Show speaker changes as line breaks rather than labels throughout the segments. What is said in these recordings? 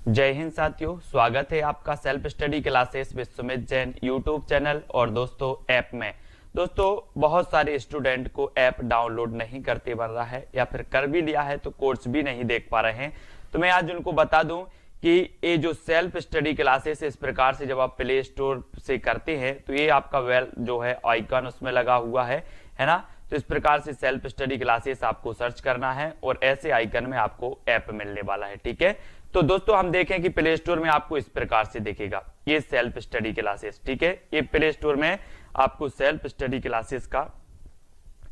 जय हिंद साथियों, स्वागत है आपका self study classes Vishwamit Jain YouTube channel और दोस्तों ऐप में। दोस्तों बहुत सारे स्टूडेंट को ऐप डाउनलोड नहीं करते बन रहा है या फिर कर भी लिया है तो कोर्स भी नहीं देख पा रहे हैं। तो मैं आज उनको बता दूं कि ये जो सेल्फ स्टडी क्लासेस इस प्रकार से जब आप प्ले स्टोर से करते हैं तो ये आपका वेल जो है आइकन उसमें लगा हुआ है ना। तो इस प्रकार से सेल्फ स्टडी क्लासेस आपको सर्च करना है और ऐसे आइकन में आपको ऐप मिलने वाला है। ठीक है, तो दोस्तों हम देखें कि प्ले स्टोर में आपको इस प्रकार से दिखेगा ये सेल्फ स्टडी क्लासेस। ठीक है, ये प्ले स्टोर में आपको सेल्फ स्टडी क्लासेस का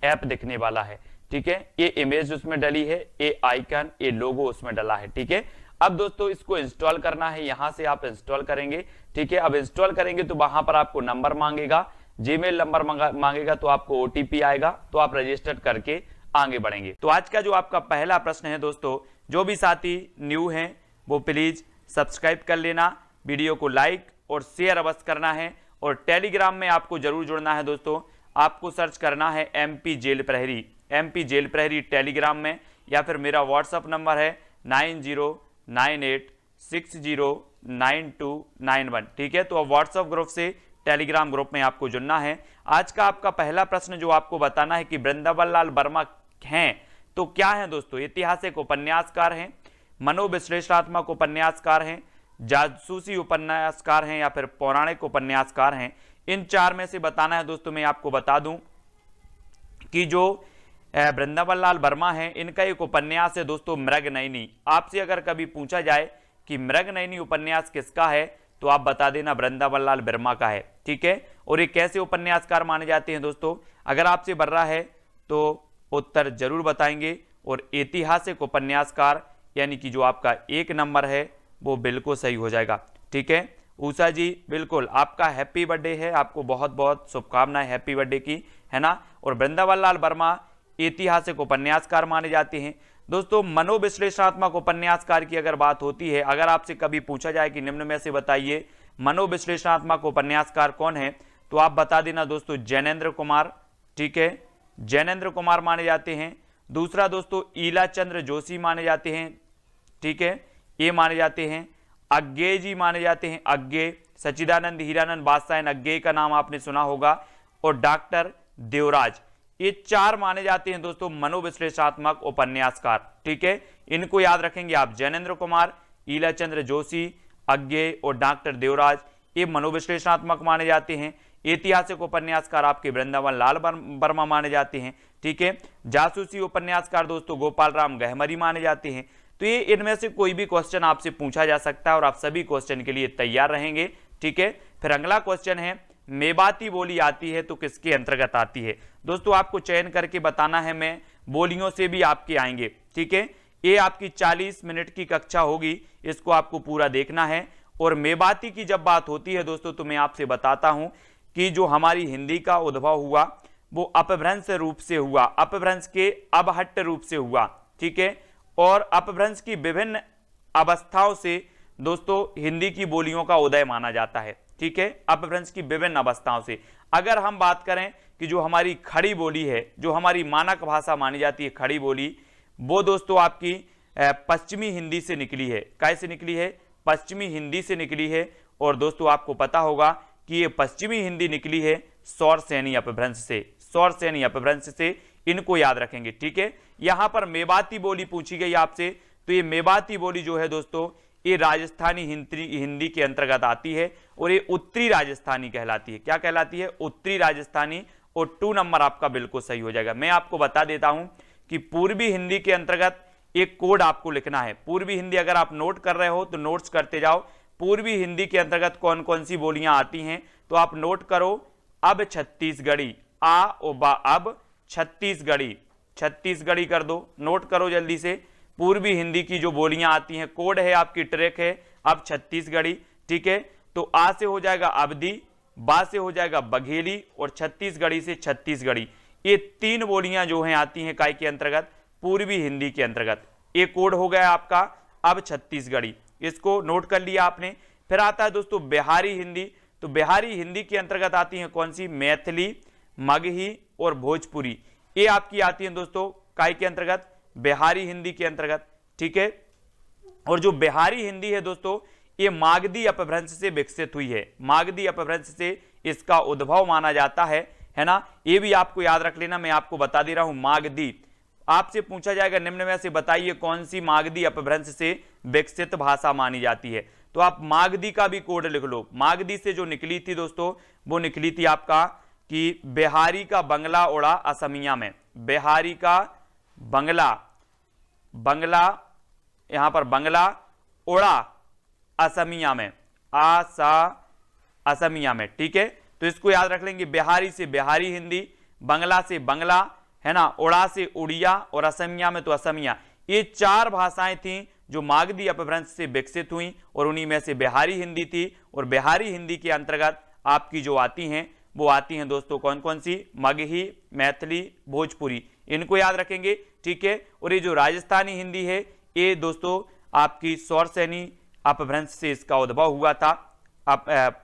ऐप दिखने वाला है। ठीक है, ये इमेज उसमें डली है, ये आइकन, ये लोगो उसमें डला है। ठीक है, अब दोस्तों इसको इंस्टॉल करना है, यहां से आप इंस्टॉल करेंगे। ठीक है, अब इंस्टॉल करेंगे तो वहां पर आपको नंबर मांगेगा, जीमेल नंबर मांगेगा, तो आपको ओटीपी आएगा, तो आप रजिस्टर करके आगे बढ़ेंगे। तो आज का जो आपका पहला प्रश्न है दोस्तों, जो भी साथी न्यू हैं वो प्लीज सब्सक्राइब कर लेना, वीडियो को लाइक और शेयर अवश्य करना है और टेलीग्राम में आपको जरूर जुड़ना है। दोस्तों आपको सर्च करना है एमपी जेल प्रहरी टेलीग्राम में, या फिर मेरा व्हाट्सअप नंबर है 9098609291। ठीक है, तो अब व्हाट्सअप ग्रुप से टेलीग्राम ग्रुप में आपको जुड़ना है। आज का आपका पहला प्रश्न जो आपको बताना है कि वृंदावन लाल वर्मा हैं तो क्या है दोस्तों? ऐतिहासिक उपन्यासकार हैं, मनोविश्लेषणात्मक उपन्यासकार हैं, जासूसी उपन्यासकार हैं या फिर पौराणिक उपन्यासकार हैं। इन चार में से बताना है दोस्तों। मैं आपको बता दूं कि जो वृंदावन लाल वर्मा हैं इनका एक उपन्यास है दोस्तों मृगनयनी। आपसे अगर कभी पूछा जाए कि मृगनयनी उपन्यास किसका है तो आप बता देना वृंदावन लाल वर्मा का है। ठीक है, और ये कैसे उपन्यासकार माने जाते हैं दोस्तों? अगर आपसे बन रहा है तो उत्तर जरूर बताएंगे। और ऐतिहासिक उपन्यासकार यानी कि जो आपका एक नंबर है वो बिल्कुल सही हो जाएगा। ठीक है, उषा जी बिल्कुल आपका हैप्पी बर्थडे है, आपको बहुत बहुत शुभकामनाएं हैप्पी बर्थडे की, है ना। और वृंदावन लाल वर्मा ऐतिहासिक उपन्यासकार माने जाते हैं। दोस्तों मनोविश्लेषणात्मक उपन्यासकार की अगर बात होती है, अगर आपसे कभी पूछा जाए कि निम्न में से बताइए मनोविश्लेषणात्मक उपन्यासकार कौन है, तो आप बता देना दोस्तों जैनेन्द्र कुमार। ठीक है, जैनेन्द्र कुमार माने जाते हैं। दूसरा दोस्तों ईलाचंद्र जोशी माने जाते हैं। ठीक है, ये माने जाते हैं। अज्ञे जी माने जाते हैं, अज्ञे, सच्चिदानंद हीरानंद बादशाह अज्ञे का नाम आपने सुना होगा, और डॉक्टर देवराज। ये चार माने जाते हैं दोस्तों मनोविश्लेषणात्मक उपन्यासकार। ठीक है, इनको याद रखेंगे आप, जैनेन्द्र कुमार, ईलाचंद्र जोशी, अज्ञे और डॉक्टर देवराज, ये मनोविश्लेषणात्मक माने जाते हैं। ऐतिहासिक उपन्यासकार आपके वृंदावन लाल वर्मा माने जाते हैं। ठीक है, जासूसी उपन्यासकार दोस्तों गोपाल राम गहमरी माने जाते हैं। तो ये इनमें से कोई भी क्वेश्चन आपसे पूछा जा सकता है और आप सभी क्वेश्चन के लिए तैयार रहेंगे। ठीक है, फिर अगला क्वेश्चन है मेवाती बोली आती है तो किसके अंतर्गत आती है? दोस्तों आपको चयन करके बताना है, मैं बोलियों से भी आपके आएंगे। ठीक है, ये आपकी 40 मिनट की कक्षा होगी, इसको आपको पूरा देखना है। और मेवाती की जब बात होती है दोस्तों तो मैं आपसे बताता हूं कि जो हमारी हिंदी का उद्भव हुआ वो अपभ्रंश रूप से हुआ, अपभ्रंश के अबहट्ट रूप से हुआ। ठीक है, और अपभ्रंश की विभिन्न अवस्थाओं से दोस्तों हिंदी की बोलियों का उदय माना जाता है। ठीक है, अपभ्रंश की विभिन्न अवस्थाओं से अगर हम बात करें कि जो हमारी खड़ी बोली है, जो हमारी मानक भाषा मानी जाती है खड़ी बोली, वो दोस्तों आपकी पश्चिमी हिंदी से निकली है। कैसे निकली है? पश्चिमी हिंदी से निकली है। और दोस्तों आपको पता होगा कि ये पश्चिमी हिंदी निकली है सौरसेनी अपभ्रंश से, सौरसेनी अपभ्रंश से, इनको याद रखेंगे। ठीक है, यहां पर मेवाती बोली पूछी गई आपसे, तो ये मेवाती बोली जो है दोस्तों ये राजस्थानी हिंदी के अंतर्गत आती है और ये उत्तरी राजस्थानी कहलाती है। क्या कहलाती है? उत्तरी राजस्थानी। और 2 नंबर आपका बिल्कुल सही हो जाएगा। मैं आपको बता देता हूं कि पूर्वी हिंदी के अंतर्गत एक कोड आपको लिखना है। पूर्वी हिंदी अगर आप नोट कर रहे हो तो नोट्स करते जाओ। पूर्वी हिंदी के अंतर्गत कौन कौन सी बोलियां आती हैं तो आप नोट करो। अब छत्तीसगढ़ी, आ ओ बा, अब छत्तीसगढ़ी, छत्तीसगढ़ी कर दो, नोट करो जल्दी से। पूर्वी हिंदी की जो बोलियां आती हैं, कोड है आपकी, ट्रैक है अब छत्तीसगढ़ी। ठीक है, तो आ से हो जाएगा अवधी, बा से हो जाएगा बघेली और छत्तीसगढ़ी से छत्तीसगढ़ी। ये 3 बोलियां जो हैं आती हैं काय के अंतर्गत? पूर्वी हिंदी के अंतर्गत। ये कोड हो गया आपका अब छत्तीसगढ़ी, इसको नोट कर लिया आपने। फिर आता है दोस्तों बिहारी हिंदी, तो बिहारी हिंदी के अंतर्गत आती हैं कौन सी? मैथिली, मगही और भोजपुरी। ये आपकी आती हैं दोस्तों काय के अंतर्गत? बिहारी हिंदी के अंतर्गत। ठीक है, और जो बिहारी हिंदी है दोस्तों, ये मागधी अपभ्रंश से विकसित हुई है, मागधी अपभ्रंश से इसका उद्भव माना जाता है ना। ये भी आपको याद रख लेना, मैं आपको बता दे रहा हूं। मागधी आपसे पूछा जाएगा निम्न में से बताइए कौन सी मागधी अपभ्रंश से विकसित भाषा मानी जाती है, तो आप मागधी का भी कोड लिख लो। मागधी से जो निकली थी दोस्तों, वो निकली थी आपका कि बिहारी का बंगला उड़ा असमिया में, बिहारी का बंगला, बंगला यहां पर बंगला उड़ा असमिया में, असमिया में, ठीक है। तो इसको याद रख लेंगे, बिहारी से बिहारी हिंदी, बंगला से बंगला, है ना, उड़ा से उड़िया और असमिया में तो असमिया। ये 4 भाषाएं थी जो मागधी अपभ्रंश से विकसित हुई और उन्हीं में से बिहारी हिंदी थी। और बिहारी हिंदी के अंतर्गत आपकी जो आती हैं वो आती हैं दोस्तों कौन कौन सी, मगही, मैथिली, भोजपुरी, इनको याद रखेंगे, ठीक है। और ये जो राजस्थानी हिंदी है, ये दोस्तों आपकी सौरसैनी अपभ्रंश से इसका उद्भव हुआ था।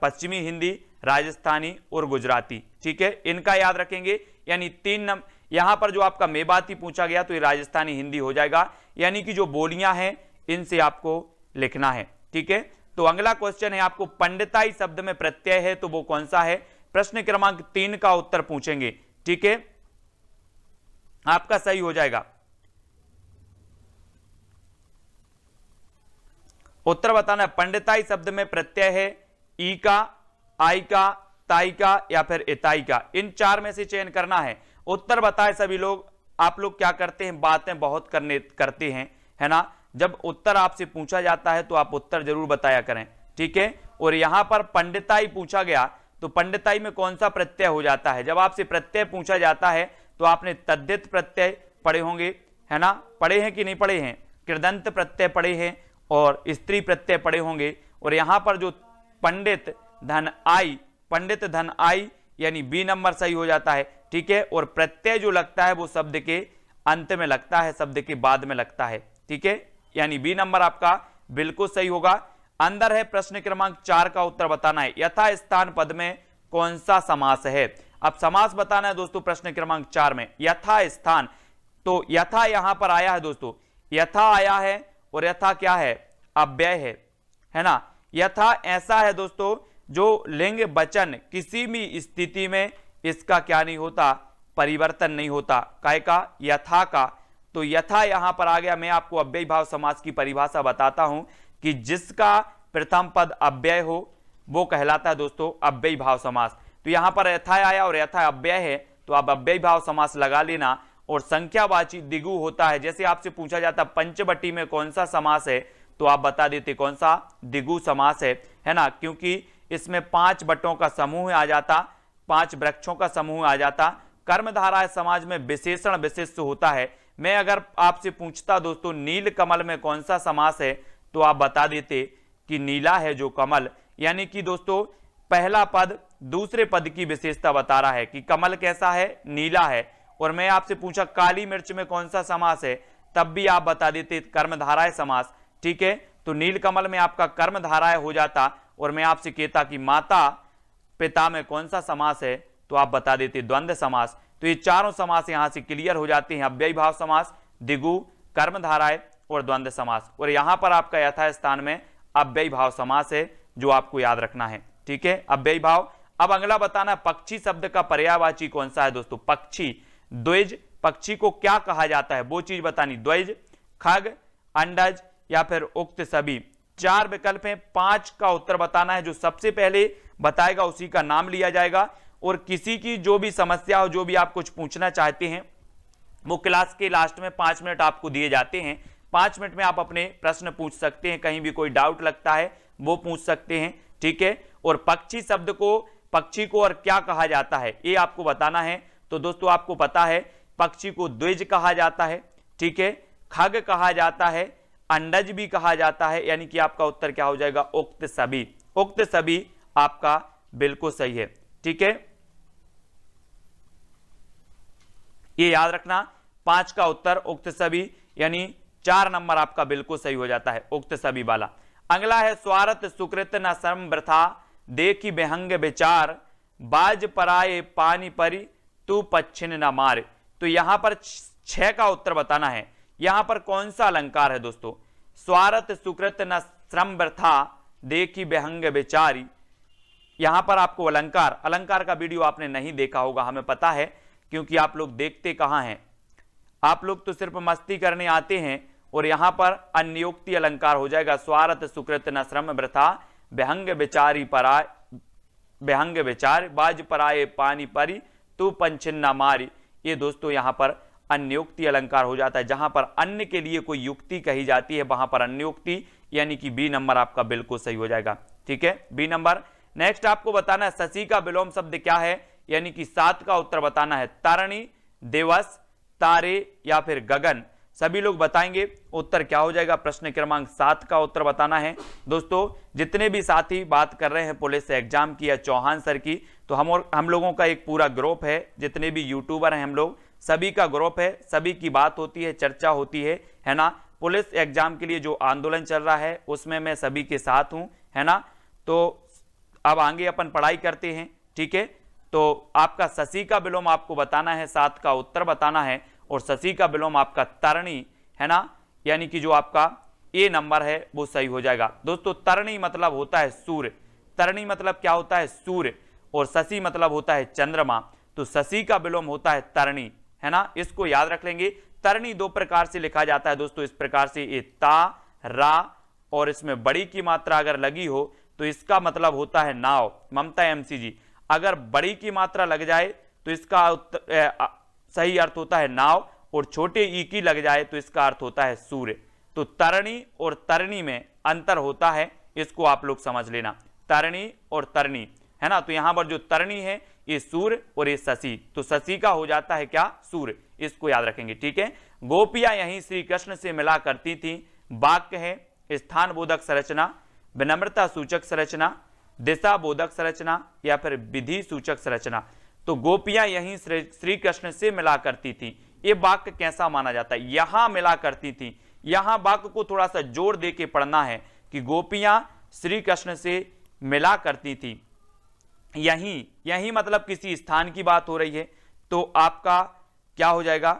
पश्चिमी हिंदी, राजस्थानी और गुजराती, ठीक है, इनका याद रखेंगे। यानी 3 यहां पर जो आपका मेवाती पूछा गया तो ये राजस्थानी हिंदी हो जाएगा, यानी कि जो बोलियां हैं इनसे आपको लिखना है, ठीक है। तो अगला क्वेश्चन है आपको, पंडिताई शब्द में प्रत्यय है तो वो कौन सा है। प्रश्न क्रमांक 3 का उत्तर पूछेंगे, ठीक है, आपका सही हो जाएगा। उत्तर बताना है, पंडिताई शब्द में प्रत्यय है ई का, आई का, ताई का या फिर इताई का, इन 4 में से चयन करना है। उत्तर बताए सभी लोग। आप लोग क्या करते हैं, बातें बहुत करते हैं, है ना। जब उत्तर आपसे पूछा जाता है तो आप उत्तर जरूर बताया करें, ठीक है। और यहां पर पंडिताई पूछा गया तो पंडिताई में कौन सा प्रत्यय हो जाता है। जब आपसे प्रत्यय पूछा जाता है तो आपने तद्धित प्रत्यय पढ़े होंगे, है ना, पढ़े हैं कि नहीं पढ़े हैं, कृदंत प्रत्यय पढ़े हैं और स्त्री प्रत्यय पढ़े होंगे। और यहां पर जो पंडित धन आई, पंडित धन आई, यानी बी नंबर सही हो जाता है, ठीक है। और प्रत्यय जो लगता है वो शब्द के अंत में लगता है, शब्द के बाद में लगता है, ठीक है, यानी बी नंबर आपका बिल्कुल सही होगा। अंदर है प्रश्न क्रमांक 4 का उत्तर बताना है, यथा स्थान पद में कौन सा समास है। अब समास बताना है दोस्तों प्रश्न क्रमांक 4 में, यथा स्थान, तो यथा यहां पर आया है दोस्तों, यथा आया है और यथा क्या है, अव्यय है ना। यथा ऐसा है दोस्तों जो लिंग वचन किसी भी स्थिति में इसका क्या नहीं होता, परिवर्तन नहीं होता, काय का, यथा का। तो यथा यहां पर आ गया। मैं आपको अव्ययी भाव समास की परिभाषा बताता हूं कि जिसका प्रथम पद अव्यय हो वो कहलाता है दोस्तों अव्ययी भाव समास। तो यहां पर यथा आया और यथा अव्यय है तो आप अव्ययी भाव समास लगा लेना। और संख्यावाची दिगु होता है, जैसे आपसे पूछा जाता पंचवटी में कौन सा समास है तो आप बता देते कौन सा, दिगु समास है ना, क्योंकि इसमें 5 बटों का समूह आ जाता, 5 वृक्षों का समूह आ जाता। कर्मधारा समाज में विशेषण विशिष्ट होता है। मैं अगर आपसे पूछता दोस्तों नील कमल में कौन सा समास है तो आप बता देते कि नीला है जो कमल, यानी कि दोस्तों पहला पद दूसरे पद की विशेषता बता रहा है कि कमल कैसा है, नीला है। और मैं आपसे पूछा काली मिर्च में कौन सा समास है तब भी आप बता देते कर्मधाराय समास, ठीक है। तो नील कमल में आपका कर्मधाराय हो जाता। और मैं आपसे कहता कि माता पिता में कौन सा समास है तो आप बता देते द्वंद्व समास। तो ये चारों समास यहां से क्लियर हो जाते हैं, अव्ययी भाव समास, दिगु, कर्मधाराय और द्वंद्व समास। और यहां पर आपका यथा स्थान में अव्ययी भाव समास है जो आपको याद रखना है, ठीक है, अव्ययी भाव। अब अगला बताना पक्षी शब्द का पर्यायवाची कौन सा है दोस्तों, पक्षी, द्विज, पक्षी को क्या कहा जाता है वो चीज बतानी, द्विज, खग, अंडज या फिर उक्त सभी। 4 विकल्प हैं, 5 का उत्तर बताना है। जो सबसे पहले बताएगा उसी का नाम लिया जाएगा। और किसी की जो भी समस्या हो, जो भी आप कुछ पूछना चाहते हैं, वो क्लास के लास्ट में 5 मिनट आपको दिए जाते हैं। 5 मिनट में आप अपने प्रश्न पूछ सकते हैं, कहीं भी कोई डाउट लगता है वो पूछ सकते हैं, ठीक है। और पक्षी शब्द को, पक्षी को और क्या कहा जाता है ये आपको बताना है। तो दोस्तों आपको पता है पक्षी को द्विज कहा जाता है, ठीक है, खग कहा जाता है, अंडज भी कहा जाता है, यानी कि आपका उत्तर क्या हो जाएगा, उक्त सभी। उक्त सभी आपका बिल्कुल सही है, ठीक है, ये याद रखना। 5 का उत्तर उक्त सभी, यानी 4 नंबर आपका बिल्कुल सही हो जाता है, उक्त सभी वाला। अगला है स्वार्थ सुकृत न श्रम वृथा, देखी बेहंग विचार, बाज पराए पानी परी, तू पच्छिन न मार। तो यहां पर 6 का उत्तर बताना है। यहां पर कौन सा अलंकार है दोस्तों, स्वार्थ सुकृत न श्रम वृथा देखी बेहंग बेचारी। यहां पर आपको अलंकार, अलंकार का वीडियो आपने नहीं देखा होगा, हमें पता है, क्योंकि आप लोग देखते कहां हैं, आप लोग तो सिर्फ मस्ती करने आते हैं। और यहां पर अन्योक्ति अलंकार हो जाएगा, स्वार्थ सुकृत न श्रम वृथा बेहंग बेचारी पराय, बेहंग बेचार बाज पराये पानी परी तू पंचिन्ना मारी। ये दोस्तों यहां पर अन्योक्ति अलंकार हो जाता है, जहां पर अन्य के लिए कोई युक्ति कही जाती है वहां पर अन्योक्ति, यानी कि बी नंबर आपका बिल्कुल सही हो जाएगा। ठीक है, बी नंबर। नेक्स्ट आपको बताना है शशि का विलोम शब्द क्या है, यानी कि 7 का उत्तर बताना है। तारणी, दिवस, तारे या फिर गगन, सभी लोग बताएंगे उत्तर क्या हो जाएगा। प्रश्न क्रमांक 7 का उत्तर बताना है। दोस्तों जितने भी साथी बात कर रहे हैं पुलिस एग्जाम की या चौहान सर की, तो हम लोगों का एक पूरा ग्रुप है, जितने भी यूट्यूबर हैं हम लोग सभी का ग्रुप है, सभी की बात होती है, चर्चा होती है ना। पुलिस एग्जाम के लिए जो आंदोलन चल रहा है उसमें मैं सभी के साथ हूं, है ना। तो अब आगे अपन पढ़ाई करते हैं। ठीक है, तो आपका शशि का विलोम आपको बताना है, 7 का उत्तर बताना है। और शशि का विलोम आपका तरणी है ना, यानी कि जो आपका ए नंबर है वो सही हो जाएगा। दोस्तों तरणी मतलब होता है सूर्य, तरणी मतलब क्या होता है, सूर्य, और शशि मतलब होता है चंद्रमा। तो शशि का विलोम होता है तरणी, है ना, इसको याद रख लेंगे। तरणी 2 प्रकार से लिखा जाता है दोस्तों, इस प्रकार से, ये ता रा, और इसमें बड़ी की मात्रा अगर लगी हो तो इसका मतलब होता है नाव। ममता एमसी जी, अगर बड़ी की मात्रा लग जाए तो इसका सही अर्थ होता है नाव, और छोटे ई की लग जाए तो इसका अर्थ होता है सूर्य। तो तरणी और तरणी में अंतर होता है, इसको आप लोग समझ लेना, तरणी और तरणी, है ना। तो यहां पर जो तरणी है ये सूर्य और ये शशि, तो शशि का हो जाता है क्या, सूर्य, इसको याद रखेंगे। ठीक है, गोपियां यहीं श्री कृष्ण से मिला करती थी। वाक्य है स्थान बोधक संरचना, विनम्रता सूचक संरचना, दिशा बोधक संरचना या फिर विधि सूचक संरचना। तो गोपियां यहीं श्री कृष्ण से मिला करती थी, ये वाक्य कैसा माना जाता है, यहां मिला करती थी। यहां वाक्य को थोड़ा सा जोर दे के पढ़ना है कि गोपियां श्री कृष्ण से मिला करती थी। यहीं, यहीं मतलब किसी स्थान की बात हो रही है, तो आपका क्या हो जाएगा,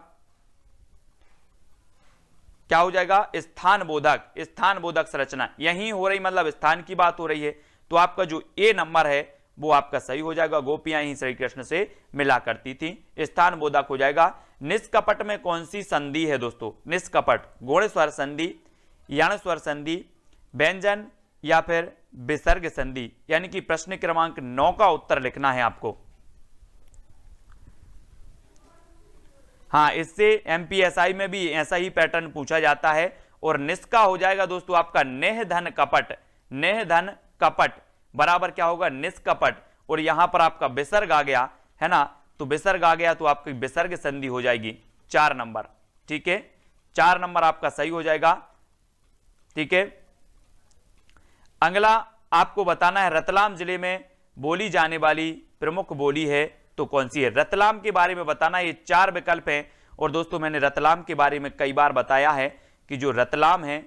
क्या हो जाएगा, स्थान बोधक, स्थान बोधक संरचना यहीं हो रही, मतलब स्थान की बात हो रही है। तो आपका जो ए नंबर है वो आपका सही हो जाएगा, गोपियां ही श्री कृष्ण से मिला करती थी, स्थान बोधक हो जाएगा। निष्कपट में कौन सी संधि है दोस्तों, निष्कपट, गुण स्वर संधि, यण स्वर संधि, व्यंजन या फिर विसर्ग संधि, यानी कि प्रश्न क्रमांक 9 का उत्तर लिखना है आपको। हाँ, इससे एमपीएसआई में भी ऐसा ही पैटर्न पूछा जाता है। और निष्का हो जाएगा दोस्तों आपका नेह धन कपट, नेह धन कपट बराबर क्या होगा, निष्कपट। और यहां पर आपका विसर्ग आ गया, है ना, तो विसर्ग आ गया तो आपकी विसर्ग संधि हो जाएगी 4 नंबर। ठीक है, 4 नंबर आपका सही हो जाएगा। ठीक है, अगला आपको बताना है रतलाम जिले में बोली जाने वाली प्रमुख बोली है तो कौन सी है। रतलाम के बारे में बताना, ये 4 विकल्प हैं। और दोस्तों मैंने रतलाम के बारे में कई बार बताया है कि जो रतलाम है,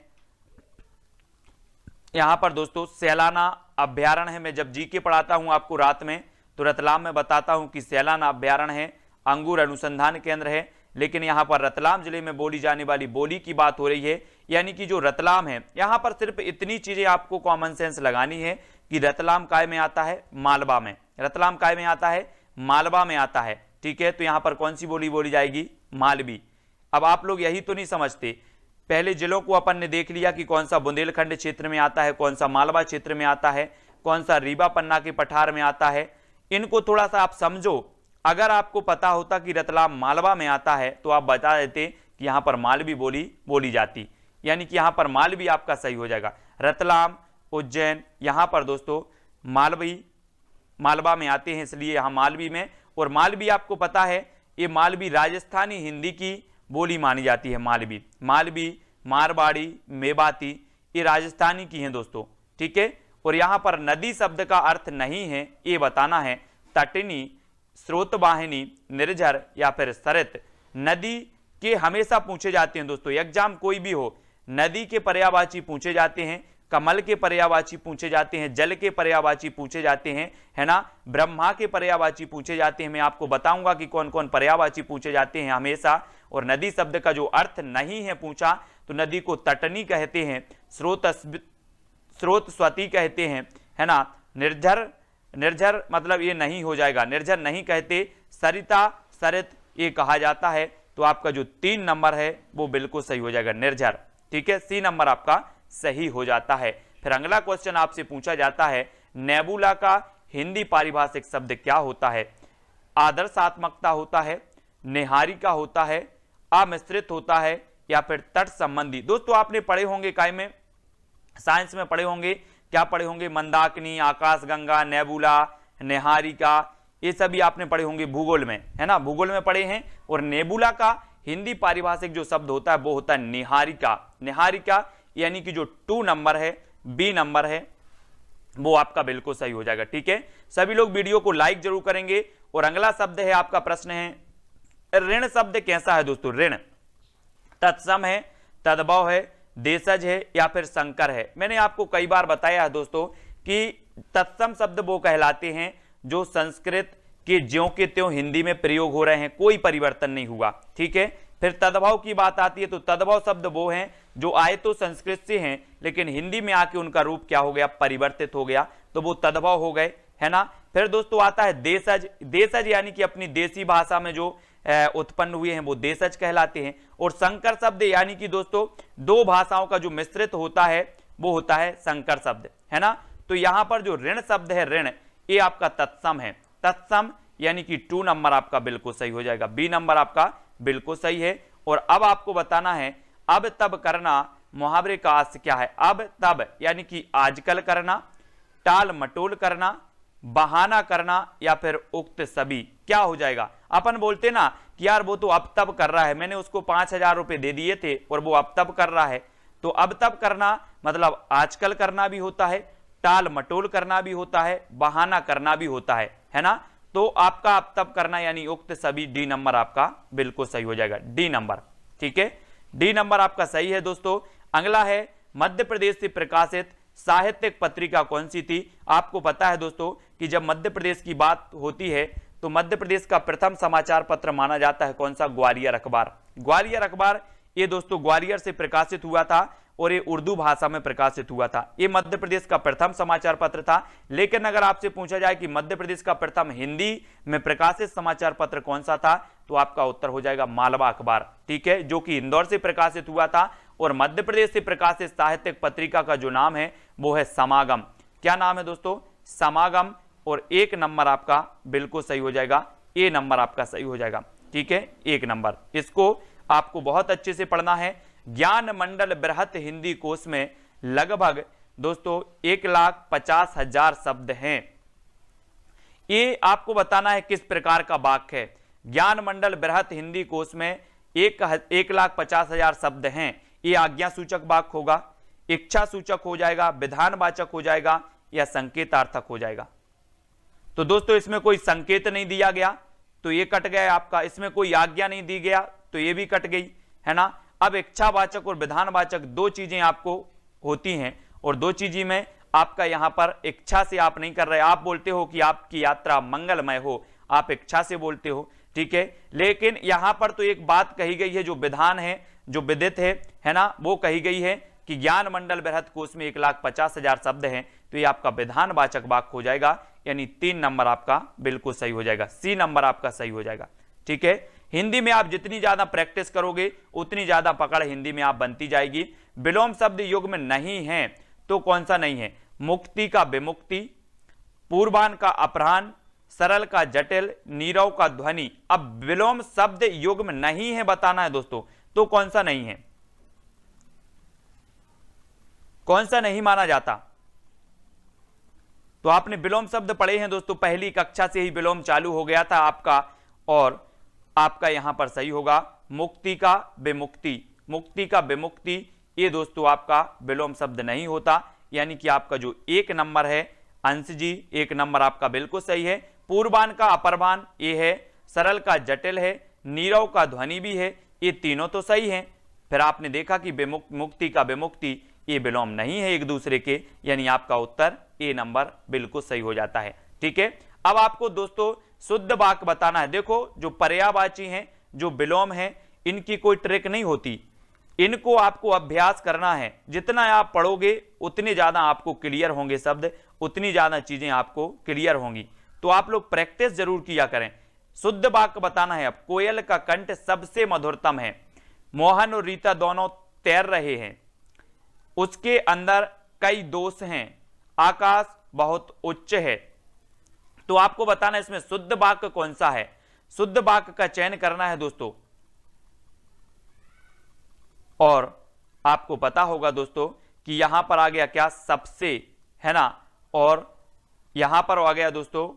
यहां पर दोस्तों सैलाना अभ्यारण्य है। मैं जब जीके पढ़ाता हूं आपको रात में, तो रतलाम में बताता हूं कि सैलाना अभ्यारण्य है, अंगूर अनुसंधान केंद्र है। लेकिन यहां पर रतलाम जिले में बोली जाने वाली बोली की बात हो रही है, यानी कि जो रतलाम है, यहां पर सिर्फ इतनी चीजें आपको कॉमन सेंस लगानी है कि रतलाम काय में आता है, मालवा में, रतलाम काय में आता है, मालवा में आता है। ठीक है, तो यहां पर कौन सी बोली बोली जाएगी, मालवी। अब आप लोग यही तो नहीं समझते, पहले जिलों को अपन ने देख लिया कि कौन सा बुंदेलखंड क्षेत्र में आता है, कौन सा मालवा क्षेत्र में आता है, कौन सा रीवा पन्ना के पठार में आता है। इनको थोड़ा सा आप समझो। अगर आपको पता होता कि रतलाम मालवा में आता है तो आप बता देते कि यहां पर मालवी बोली बोली जाती, यानी कि यहां पर मालवी आपका सही हो जाएगा। रतलाम, उज्जैन, यहां पर दोस्तों मालवी मालवा में आते हैं, इसलिए यहां मालवी में। और मालवी आपको पता है, ये मालवी राजस्थानी हिंदी की बोली मानी जाती है। मालवी, मालवी, मारवाड़ी, मेवाती, ये राजस्थानी की हैं दोस्तों। ठीक है, और यहां पर नदी शब्द का अर्थ नहीं है, ये बताना है। तटनी, स्रोतवाहिनी, निर्झर या फिर सरित, नदी के हमेशा पूछे जाते हैं दोस्तों, एग्जाम कोई भी हो, नदी के पर्यायवाची पूछे जाते हैं। कमल के पर्यायवाची पूछे जाते हैं, जल के पर्यायवाची पूछे जाते हैं, है ना, ब्रह्मा के पर्यायवाची पूछे जाते हैं। मैं आपको बताऊंगा कि कौन कौन पर्यायवाची पूछे जाते हैं हमेशा। और नदी शब्द का जो अर्थ नहीं है पूछा तो नदी को तटनी कहते हैं, स्रोत स्वती कहते हैं, है ना, निर्झर मतलब ये नहीं हो जाएगा, निर्झर नहीं कहते, सरिता सरित ये कहा जाता है। तो आपका जो 3 नंबर है वो बिल्कुल सही हो जाएगा, निर्झर। ठीक है, सी नंबर आपका सही हो जाता है। फिर अगला क्वेश्चन आपसे पूछा जाता है, नेबुला का हिंदी पारिभाषिक शब्द क्या होता है? आदर्शात्मकता होता है, निहारिका होता है, अमिश्रित होता है, या फिर तट संबंधी। दोस्तों आपने पढ़े होंगे काय में, साइंस में पढ़े होंगे, क्या पढ़े होंगे? मंदाकिनी, आकाशगंगा, नेबुला, निहारिका, ये सभी आपने पढ़े होंगे भूगोल में, है ना, भूगोल में पढ़े हैं। और नेबुला का हिंदी पारिभाषिक जो शब्द होता है वो होता है निहारिका। निहारिका यानी कि जो 2 नंबर है, बी नंबर है, वो आपका बिल्कुल सही हो जाएगा। ठीक है, सभी लोग वीडियो को लाइक जरूर करेंगे। और अगला शब्द है, आपका प्रश्न है, ऋण शब्द कैसा है दोस्तों? ऋण तत्सम है, तद्भव है, देशज है, या फिर संकर है? मैंने आपको कई बार बताया है दोस्तों कि तत्सम शब्द वो कहलाते हैं जो संस्कृत के ज्यों के त्यों हिंदी में प्रयोग हो रहे हैं, कोई परिवर्तन नहीं हुआ। ठीक है, फिर तद्भव की बात आती है तो तद्भव शब्द वो हैं जो आए तो संस्कृत से हैं लेकिन हिंदी में आके उनका रूप क्या हो गया? परिवर्तित हो गया, तो वो तद्भव हो गए, है ना। फिर दोस्तों आता है देशज। देशज यानी कि अपनी देसी भाषा में जो उत्पन्न हुए हैं वो देशज कहलाते हैं। और संकर शब्द यानी कि दोस्तों 2 भाषाओं का जो मिश्रित होता है वो होता है संकर शब्द, है ना। तो यहां पर जो ऋण शब्द है, ऋण, ये आपका तत्सम है। तत्सम यानी कि 2 नंबर आपका बिल्कुल सही हो जाएगा, बी नंबर आपका बिल्कुल सही है। और अब आपको बताना है, अब तब करना मुहावरे का अर्थ क्या है? अब तब यानी कि आजकल करना, टाल मटोल करना, बहाना करना, या फिर उक्त सभी, क्या हो जाएगा? अपन बोलते ना कि यार वो तो अब तब कर रहा है, मैंने उसको 5,000 रुपए दे दिए थे और वो अब तब कर रहा है। तो अब तब करना मतलब आजकल करना भी होता है, टाल मटोल करना भी होता है, बहाना करना भी होता है ना। तो आपका अब तब करना यानी उक्त सभी, डी नंबर आपका बिल्कुल सही हो जाएगा, डी नंबर। ठीक है, डी नंबर आपका सही है दोस्तों। अगला है, मध्य प्रदेश से प्रकाशित साहित्यिक पत्रिका कौन सी थी? आपको पता है दोस्तों कि जब मध्य प्रदेश की बात होती है तो मध्य प्रदेश का प्रथम समाचार पत्र माना जाता है कौन सा? ग्वालियर अखबार। ग्वालियर अखबार ये दोस्तों ग्वालियर से प्रकाशित हुआ था और ये उर्दू भाषा में प्रकाशित हुआ था। ये मध्य प्रदेश का प्रथम समाचार पत्र था। लेकिन अगर आपसे पूछा जाए कि मध्य प्रदेश का प्रथम हिंदी में प्रकाशित समाचार पत्र कौन सा था, तो आपका उत्तर हो जाएगा मालवा अखबार। ठीक है, जो कि इंदौर से प्रकाशित हुआ था। और मध्य प्रदेश से प्रकाशित साहित्यिक पत्रिका का जो नाम है वो है समागम। क्या नाम है दोस्तों? समागम। और 1 नंबर आपका बिल्कुल सही हो जाएगा, ए नंबर आपका सही हो जाएगा। ठीक है, 1 नंबर। इसको आपको बहुत अच्छे से पढ़ना है। ज्ञान मंडल बृहत हिंदी कोश में लगभग दोस्तों 1,50,000 शब्द हैं। ये आपको बताना है किस प्रकार का वाक्य है। ज्ञान मंडल बृहत हिंदी कोश में 1,50,000 शब्द हैं। ये आज्ञा सूचक वाक्य होगा, इच्छा सूचक हो जाएगा, विधानवाचक हो जाएगा, या संकेतार्थक हो जाएगा। तो दोस्तों इसमें कोई संकेत नहीं दिया गया तो ये कट गया आपका, इसमें कोई आज्ञा नहीं दी गया तो ये भी कट गई, है ना। अब इच्छावाचक और विधानवाचक 2 चीजें आपको होती हैं और 2 चीजें में आपका यहां पर इच्छा से आप नहीं कर रहे। आप बोलते हो कि आपकी यात्रा मंगलमय हो, आप इच्छा से बोलते हो, ठीक है। लेकिन यहां पर तो एक बात कही गई है जो विधान है, जो विदित है ना, वो कही गई है कि ज्ञान मंडल बृहत कोश में 1,50,000 शब्द हैं। तो ये आपका विधानवाचक वाक्य हो जाएगा, यानी 3 नंबर आपका बिल्कुल सही हो जाएगा, सी नंबर आपका सही हो जाएगा। ठीक है, हिंदी में आप जितनी ज्यादा प्रैक्टिस करोगे उतनी ज्यादा पकड़ हिंदी में आप बनती जाएगी। विलोम शब्द युग में नहीं है तो कौन सा नहीं है? मुक्ति का विमुक्ति, पूर्वान का अपराह्न, सरल का जटिल, नीरव का ध्वनि। अब विलोम शब्द युग में नहीं है बताना है दोस्तों, तो कौन सा नहीं है, कौन सा नहीं माना जाता? तो आपने विलोम शब्द पढ़े हैं दोस्तों, पहली कक्षा से ही विलोम चालू हो गया था आपका, और आपका यहां पर सही होगा मुक्ति का विमुक्ति। मुक्ति का विमुक्ति ये दोस्तों आपका विलोम शब्द नहीं होता, यानी कि आपका जो 1 नंबर है अंश जी, 1 नंबर आपका बिल्कुल सही है। पूर्वान का अपरवान ये है, सरल का जटिल है, नीरव का ध्वनि भी है, ये तीनों तो सही हैं। फिर आपने देखा कि मुक्ति का विमुक्ति ये विलोम नहीं है एक दूसरे के, यानी आपका उत्तर ए नंबर बिल्कुल सही हो जाता है। ठीक है, अब आपको दोस्तों शुद्ध वाक्य बताना है। देखो जो पर्यायवाची हैं, जो विलोम है, इनकी कोई ट्रिक नहीं होती, इनको आपको अभ्यास करना है। जितना आप पढ़ोगे उतने ज्यादा आपको क्लियर होंगे शब्द, उतनी ज्यादा चीजें आपको क्लियर होंगी। तो आप लोग प्रैक्टिस जरूर किया करें। शुद्ध वाक्य बताना है। अब कोयल का कंठ सबसे मधुरतम है, मोहन और रीता दोनों तैर रहे हैं, उसके अंदर कई दोष हैं, आकाश बहुत उच्च है। तो आपको बताना है इसमें शुद्ध वाक्य कौन सा है। शुद्ध वाक्य का चयन करना है दोस्तों, और आपको पता होगा दोस्तों कि यहां पर आ गया क्या, सबसे, है ना, और यहां पर आ गया दोस्तों,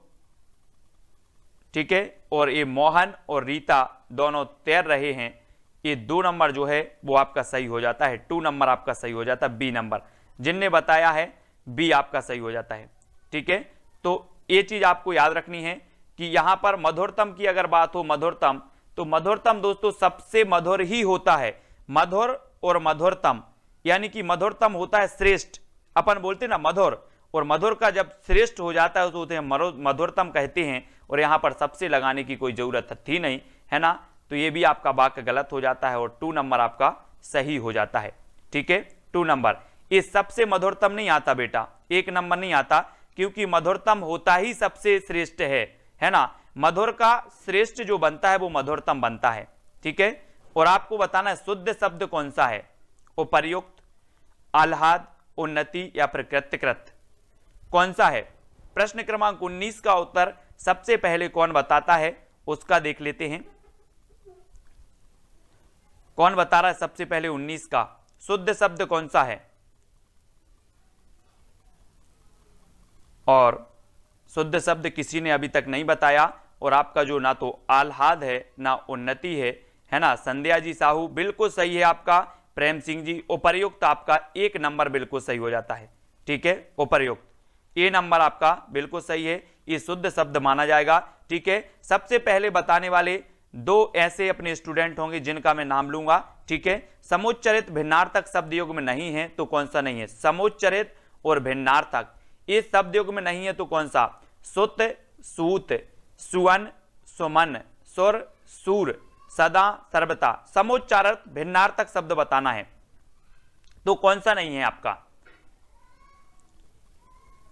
ठीक है, और ये मोहन और रीता दोनों तैर रहे हैं, ये 2 नंबर जो है वो आपका सही हो जाता है। 2 नंबर आपका सही हो जाता है, बी नंबर जिनने बताया है बी आपका सही हो जाता है। ठीक है, तो ये चीज आपको याद रखनी है कि यहां पर मधुरतम की अगर बात हो, मधुरतम, तो मधुरतम दोस्तों सबसे मधुर ही होता है। मधुर और मधुरतम, यानी कि मधुरतम होता है श्रेष्ठ, अपन बोलते ना मधुर, और मधुर का जब श्रेष्ठ हो जाता है तो उसे मधुरतम कहते हैं, और यहां पर सबसे लगाने की कोई जरूरत थी नहीं, है ना। तो ये भी आपका वाक्य गलत हो जाता है और 2 नंबर आपका सही हो जाता है। ठीक है, 2 नंबर। ये सबसे मधुरतम नहीं आता बेटा, 1 नंबर नहीं आता, क्योंकि मधुरतम होता ही सबसे श्रेष्ठ है ना। मधुर का श्रेष्ठ जो बनता है वो मधुरतम बनता है। ठीक है, और आपको बताना है शुद्ध शब्द कौन सा है, उपर्युक्त, आह्लाद, उन्नति या फिर कृत्यकृत, कौन सा है। प्रश्न क्रमांक 19 का उत्तर सबसे पहले कौन बताता है उसका देख लेते हैं। कौन बता रहा है सबसे पहले 19 का शुद्ध शब्द कौन सा है। और शुद्ध शब्द किसी ने अभी तक नहीं बताया, और आपका जो ना तो आह्लाद है ना उन्नति है ना। संध्या जी साहू बिल्कुल सही है आपका, प्रेम सिंह जी उपर्युक्त आपका 1 नंबर बिल्कुल सही हो जाता है। ठीक है, उपर्युक्त ए नंबर आपका बिल्कुल सही है, ये शुद्ध शब्द माना जाएगा। ठीक है, सबसे पहले बताने वाले 2 ऐसे अपने स्टूडेंट होंगे जिनका मैं नाम लूंगा। ठीक है, समुच्चरित भिन्नार्थक शब्द युग में नहीं है तो कौन सा नहीं है, समुच्चरित और भिन्नार्थक ये शब्द युग में नहीं है तो कौन सा, सुत, सूत, सुवन, सुमन, सुर, सूर, सदा, सर्वता, समुच्चारित भिन्नार्थक शब्द बताना है तो कौन सा नहीं है आपका।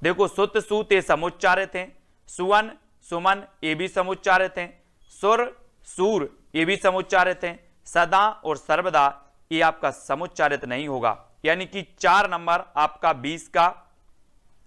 देखो सुत, सूत ये समुच्चारित हैं, सुवन, सुमन ये भी समुच्चारित हैं, सुर, सूर ये भी समुच्चारित हैं, सदा और सर्वदा ये आपका समुच्चारित नहीं होगा। यानी कि 4 नंबर आपका 20 का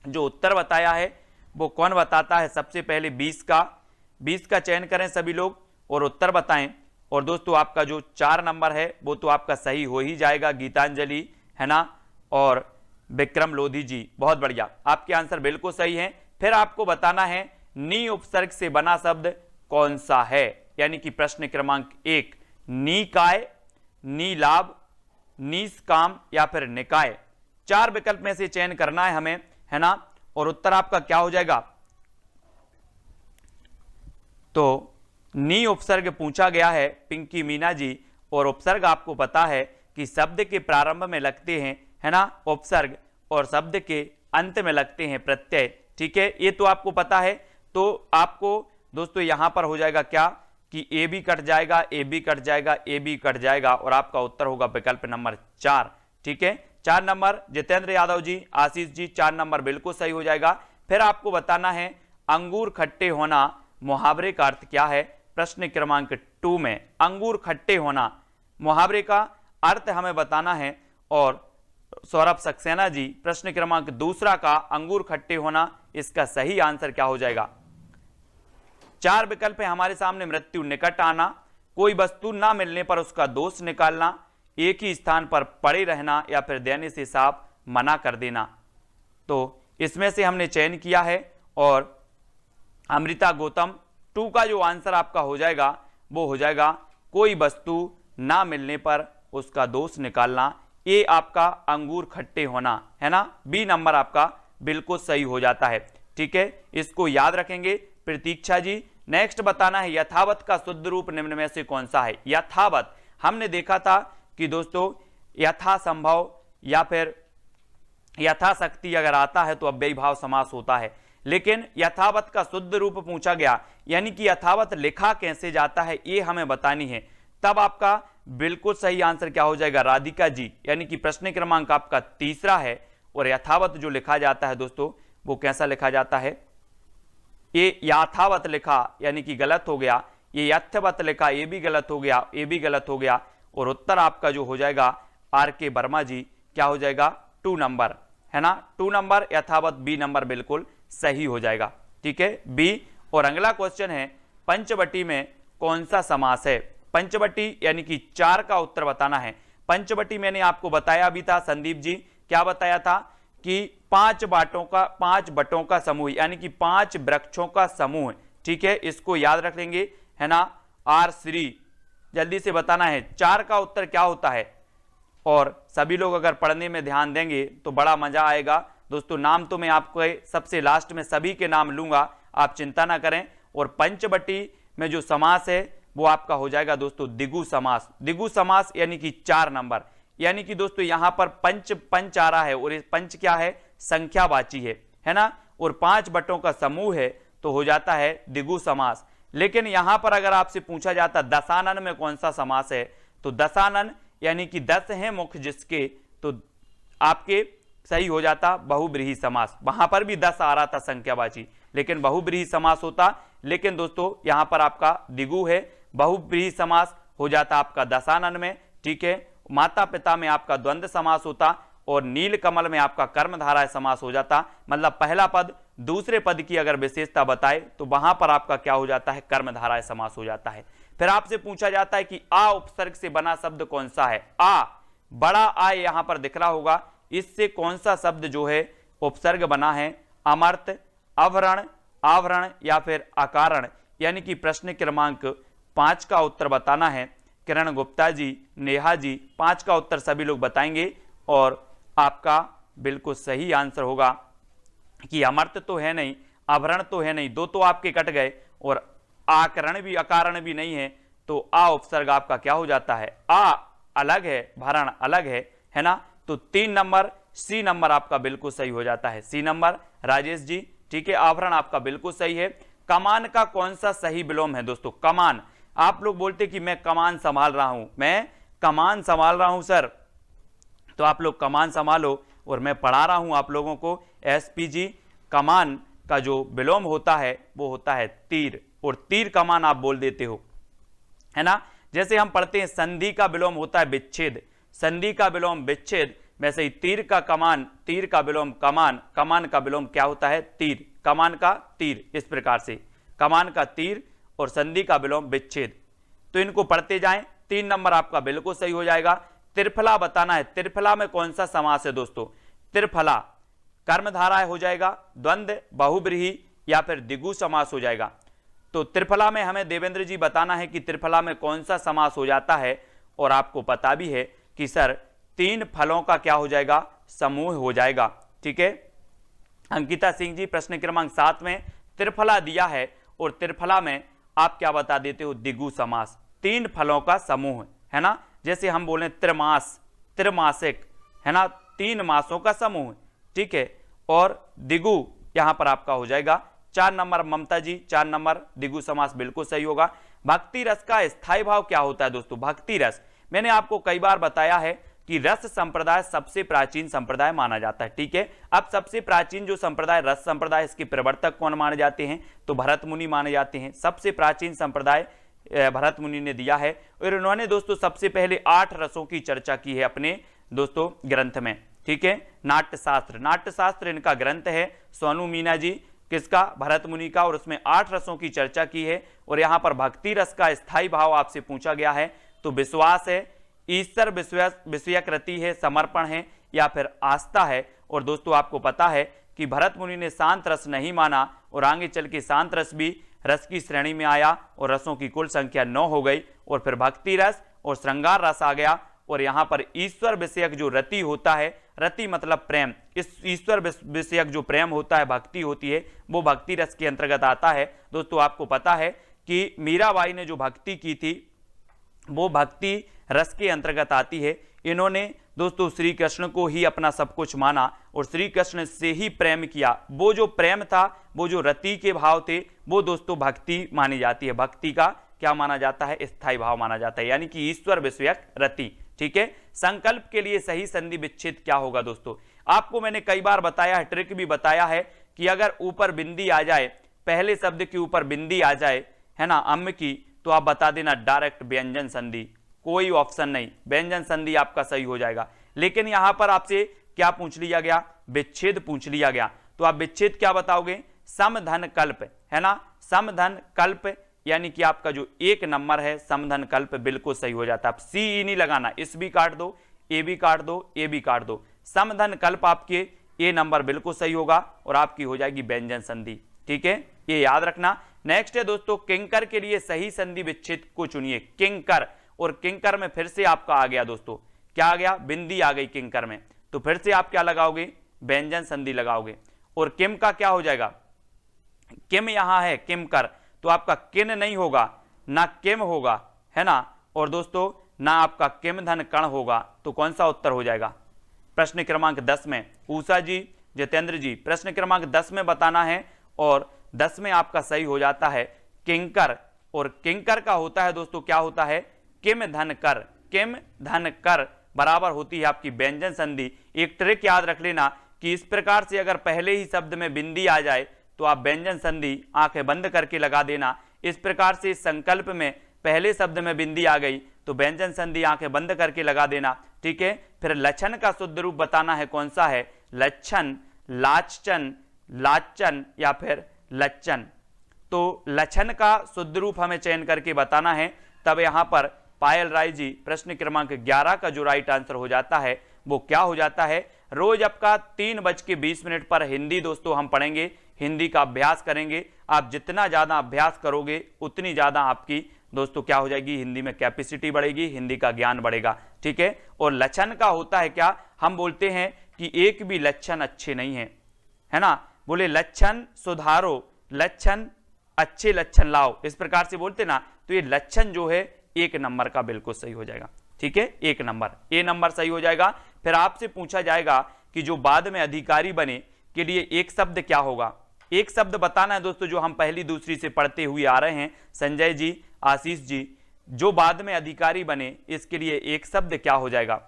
जो उत्तर बताया है वो कौन बताता है, सबसे पहले 20 का चयन करें सभी लोग और उत्तर बताएं। और दोस्तों आपका जो 4 नंबर है वो तो आपका सही हो ही जाएगा, गीतांजलि, है ना, और विक्रम लोधी जी, बहुत बढ़िया, आपके आंसर बिल्कुल सही है। फिर आपको बताना है नी उपसर्ग से बना शब्द कौन सा है, यानी कि प्रश्न क्रमांक 1, निकाय, नीलाभ, निष्काम या फिर निकाय, 4 विकल्प में से चयन करना है हमें, है ना। और उत्तर आपका क्या हो जाएगा, तो नी उपसर्ग पूछा गया है पिंकी मीना जी, और उपसर्ग आपको पता है कि शब्द के प्रारंभ में लगते हैं, है ना, उपसर्ग, और शब्द के अंत में लगते हैं प्रत्यय। ठीक है, ये तो आपको पता है। तो आपको दोस्तों यहां पर हो जाएगा क्या कि ए भी कट जाएगा, ए भी कट जाएगा, ए भी कट जाएगा, और आपका उत्तर होगा विकल्प नंबर 4। ठीक है, 4 नंबर जितेंद्र यादव जी, आशीष जी, 4 नंबर बिल्कुल सही हो जाएगा। फिर आपको बताना है अंगूर खट्टे होना मुहावरे का अर्थ क्या है। प्रश्न क्रमांक 2 में अंगूर खट्टे होना मुहावरे का अर्थ हमें बताना है, और सौरभ सक्सेना जी प्रश्न क्रमांक 2 का अंगूर खट्टे होना, इसका सही आंसर क्या हो जाएगा। 4 विकल्प है हमारे सामने, मृत्यु निकट आना, कोई वस्तु ना मिलने पर उसका दोष निकालना, एक ही स्थान पर पड़े रहना या फिर देने से साफ मना कर देना। तो इसमें से हमने चयन किया है, और अमृता गौतम 2 का जो आंसर आपका हो जाएगा वो हो जाएगा कोई वस्तु ना मिलने पर उसका दोष निकालना, ये आपका अंगूर खट्टे होना, है ना। बी नंबर आपका बिल्कुल सही हो जाता है। ठीक है, इसको याद रखेंगे। प्रतीक्षा जी नेक्स्ट बताना है यथावत का शुद्ध रूप निम्न में से कौन सा है। यथावत हमने देखा था कि दोस्तों यथासंभव या फिर यथाशक्ति अगर आता है तो अव्ययी भाव समास होता है। लेकिन यथावत का शुद्ध रूप पूछा गया, यानी कि यथावत लिखा कैसे जाता है ये हमें बतानी है, तब आपका बिल्कुल सही आंसर क्या हो जाएगा, राधिका जी। यानी कि प्रश्न क्रमांक आपका तीसरा है। और यथावत जो लिखा जाता है दोस्तों वो कैसा लिखा जाता है, ये यथावत लिखा यानी कि गलत हो गया, ये यथवत लिखा ये भी गलत हो गया, ये भी गलत हो गया। और उत्तर आपका जो हो जाएगा आर के वर्मा जी क्या हो जाएगा 2 नंबर, है ना, 2 नंबर यथावत, बी नंबर बिल्कुल सही हो जाएगा। ठीक है, बी। और अगला क्वेश्चन है पंचवटी में कौन सा समास है। पंचवटी यानी कि 4 का उत्तर बताना है। पंचवटी मैंने आपको बताया भी था संदीप जी, क्या बताया था कि 5 बटों का समूह, यानी कि 5 वृक्षों का समूह। ठीक है, इसको याद रख लेंगे, है ना। आर श्री जल्दी से बताना है 4 का उत्तर क्या होता है। और सभी लोग अगर पढ़ने में ध्यान देंगे तो बड़ा मजा आएगा दोस्तों। नाम तो मैं आपको सबसे लास्ट में सभी के नाम लूंगा, आप चिंता ना करें। और पंचवटी में जो समास है वो आपका हो जाएगा दोस्तों द्विगु समास। द्विगु समास यानी कि 4 नंबर, यानी कि दोस्तों यहां पर पंच आ रहा है और ये पंच क्या है, संख्यावाची है ना। और 5 बटों का समूह है तो हो जाता है द्विगु समास। लेकिन यहां पर अगर आपसे पूछा जाता दशानन में कौन सा समास है, तो दशानन यानी कि 10 है मुख्य जिसके, तो आपके सही हो जाता बहुब्रीहि समास। वहां पर भी 10 आ रहा था संख्यावाची, लेकिन बहुब्रीहि समास होता। लेकिन दोस्तों यहां पर आपका द्विगु है, बहुब्रीहि समास हो जाता आपका दशानन में। ठीक है, माता पिता में आपका द्वंद्व समास होता और नील कमल में आपका कर्मधारय समास हो जाता। मतलब पहला पद दूसरे पद की अगर विशेषता बताए तो वहां पर आपका क्या हो जाता है, कर्मधारय समास हो जाता है। फिर आपसे पूछा जाता है कि आ उपसर्ग से बना शब्द कौन सा है। आ, बड़ा आ यहां पर दिख रहा होगा, इससे कौन सा शब्द जो है उपसर्ग बना है, अमर्त, अवरण, आवरण या फिर अकारण। यानी कि प्रश्न क्रमांक 5 का उत्तर बताना है। किरण गुप्ता जी, नेहा जी 5 का उत्तर सभी लोग बताएंगे और आपका बिल्कुल सही आंसर होगा कि अमर्त तो है नहीं, आवरण तो है नहीं, 2 तो आपके कट गए, और आकरण भी अकारण भी नहीं है, तो आ उपसर्ग आपका क्या हो जाता है, आ अलग है, भरण अलग है ना। तो 3 नंबर सी नंबर आपका बिल्कुल सही हो जाता है, सी नंबर राजेश जी। ठीक है, आवरण आपका बिल्कुल सही है। कमान का कौन सा सही विलोम है दोस्तों, कमान। आप लोग बोलते कि मैं कमान संभाल रहा हूं, मैं कमान संभाल रहा हूं सर, तो आप लोग कमान संभालो, और मैं पढ़ा रहा हूं आप लोगों को एसपीजी। कमान का जो विलोम होता है वो होता है तीर, और तीर कमान आप बोल देते हो, है ना। जैसे हम पढ़ते हैं संधि का विलोम होता है विच्छेद, संधि का विलोम विच्छेद, वैसे ही तीर का कमान, तीर का विलोम कमान, कमान का विलोम क्या होता है, तीर, कमान का तीर। इस प्रकार से कमान का तीर और संधि का विलोम विच्छेद, तो इनको पढ़ते जाएं। 3 नंबर आपका बिल्कुल सही हो जाएगा। त्रिफला बताना है, त्रिफला में कौन सा समास है दोस्तों। त्रिफला कर्मधारय हो जाएगा, द्वंद्व, बहुब्रीहि या फिर द्विगु समास हो जाएगा। तो त्रिफला में हमें देवेंद्र जी बताना है कि त्रिफला में कौन सा समास हो जाता है। और आपको पता भी है कि सर 3 फलों का क्या हो जाएगा, समूह हो जाएगा। ठीक है, अंकिता सिंह जी प्रश्न क्रमांक 7 में त्रिफला दिया है, और त्रिफला में आप क्या बता देते हो, द्विगु समास, 3 फलों का समूह, है ना। जैसे हम बोले त्रिमास, त्रिमासिक, है ना, 3 मासों का समूह। ठीक है, और द्विगु यहां पर आपका हो जाएगा 4 नंबर ममता जी, 4 नंबर द्विगु समास बिल्कुल सही होगा। भक्ति रस का स्थायी भाव क्या होता है दोस्तों, भक्ति रस, मैंने आपको कई बार बताया है कि रस संप्रदाय सबसे प्राचीन संप्रदाय माना जाता है। ठीक है, अब सबसे प्राचीन जो संप्रदाय रस संप्रदाय, इसके प्रवर्तक कौन माने जाते हैं, तो भरत मुनि माने जाते हैं। सबसे प्राचीन संप्रदाय भरत मुनि ने दिया है, और उन्होंने दोस्तों सबसे पहले 8 रसों की चर्चा की है अपने दोस्तों ग्रंथ में। ठीक है, नाट्यशास्त्र, नाट्यशास्त्र इनका ग्रंथ है, सोनू मीना जी, किसका, भरत मुनि का, और उसमें 8 रसों की चर्चा की है। और यहां पर भक्ति रस का स्थायी भाव आपसे पूछा गया है, तो विश्वास है, ईश्वर विषयक रति है, समर्पण है, या फिर आस्था है। और दोस्तों आपको पता है कि भरत मुनि ने शांत रस नहीं माना, और आगे चल के शांत रस भी रस की श्रेणी में आया, और रसों की कुल संख्या 9 हो गई, और फिर भक्ति रस और श्रृंगार रस आ गया। और यहां पर ईश्वर विषयक जो रति होता है, रति मतलब प्रेम, इस ईश्वर विषयक जो प्रेम होता है, भक्ति होती है, वो भक्ति रस के अंतर्गत आता है। दोस्तों आपको पता है कि मीराबाई ने जो भक्ति की थी वो भक्ति रस के अंतर्गत आती है, इन्होंने दोस्तों श्री कृष्ण को ही अपना सब कुछ माना और श्री कृष्ण से ही प्रेम किया। वो जो प्रेम था, वो जो रति के भाव थे, वो दोस्तों भक्ति मानी जाती है। भक्ति का क्या माना जाता है? स्थायी भाव माना जाता है, यानी कि ईश्वर विषयक रति। ठीक है, संकल्प के लिए सही संधि विच्छेद क्या होगा दोस्तों? आपको मैंने कई बार बताया है, ट्रिक भी बताया है कि अगर ऊपर बिंदी आ जाए, पहले शब्द के ऊपर बिंदी आ जाए, है ना, अम्म की, तो आप बता देना डायरेक्ट व्यंजन संधि, कोई ऑप्शन नहीं, व्यंजन संधि आपका सही हो जाएगा। लेकिन यहां पर आपसे क्या पूछ लिया गया? विच्छेद पूछ लिया गया, तो आप विच्छेद क्या बताओगे? समधन कल्प, है ना, समधन कल्प, यानी कि आपका जो एक नंबर है समधन कल्प बिल्कुल सही हो जाता है। आप सी ई नहीं लगाना, इस भी काट दो, ए भी काट दो, ए भी काट दो, समधन कल्प आपके ए नंबर बिल्कुल सही होगा और आपकी हो जाएगी व्यंजन संधि। ठीक है, ये याद रखना। नेक्स्ट है दोस्तों, किंकर के लिए सही संधि विच्छेद को चुनिए। किंकर, और किंकर में फिर से आपका आ गया दोस्तों, क्या आ गया? बिंदी आ गई किंकर में, तो फिर से आप क्या लगाओगे? व्यंजन संधि लगाओगे। और किम का क्या हो जाएगा? किम यहां है, किमकर, तो आपका किन नहीं होगा, ना किम होगा, है ना, और दोस्तों ना आपका किम धन कण होगा, तो कौन सा उत्तर हो जाएगा? प्रश्न क्रमांक 10 में उषा जी, जितेंद्र जी, प्रश्न क्रमांक 10 में बताना है, और 10 में आपका सही हो जाता है किंकर, और किंकर का होता है दोस्तों, क्या होता है? किम धन कर, किम धन कर बराबर होती है आपकी व्यंजन संधि। एक ट्रिक याद रख लेना कि इस प्रकार से अगर पहले ही शब्द में बिंदी आ जाए तो आप व्यंजन संधि आंखें बंद करके लगा देना। इस प्रकार से संकल्प में पहले शब्द में बिंदी आ गई तो व्यंजन संधि आंखें बंद करके लगा देना। ठीक है, फिर लक्षण का शुद्ध रूप बताना है, कौन सा है? लक्षण, लाचन, लाचन या फिर लक्षण। तो लक्षण का शुद्ध रूप हमें चयन करके बताना है। तब यहां पर पायल राय जी, प्रश्न क्रमांक 11 का जो राइट आंसर हो जाता है वो क्या हो जाता है? रोज आपका 3:20 पर हिंदी दोस्तों हम पढ़ेंगे, हिंदी का अभ्यास करेंगे। आप जितना ज्यादा अभ्यास करोगे उतनी ज्यादा आपकी दोस्तों क्या हो जाएगी? हिंदी में कैपेसिटी बढ़ेगी, हिंदी का ज्ञान बढ़ेगा। ठीक है, और लक्षण का होता है क्या? हम बोलते हैं कि एक भी लक्षण अच्छे नहीं है, है ना, बोले लक्षण सुधारो, लक्षण अच्छे लक्षण लाओ, इस प्रकार से बोलते ना, तो ये लक्षण जो है एक नंबर का बिल्कुल सही हो जाएगा। ठीक है, एक नंबर, ए नंबर सही हो जाएगा। फिर आपसे पूछा जाएगा कि जो बाद में अधिकारी बने के लिए एक शब्द क्या होगा? एक शब्द बताना है दोस्तों, जो हम पहली दूसरी से पढ़ते हुए आ रहे हैं, संजय जी, आशीष जी, जो बाद में अधिकारी बने इसके लिए एक शब्द क्या हो जाएगा?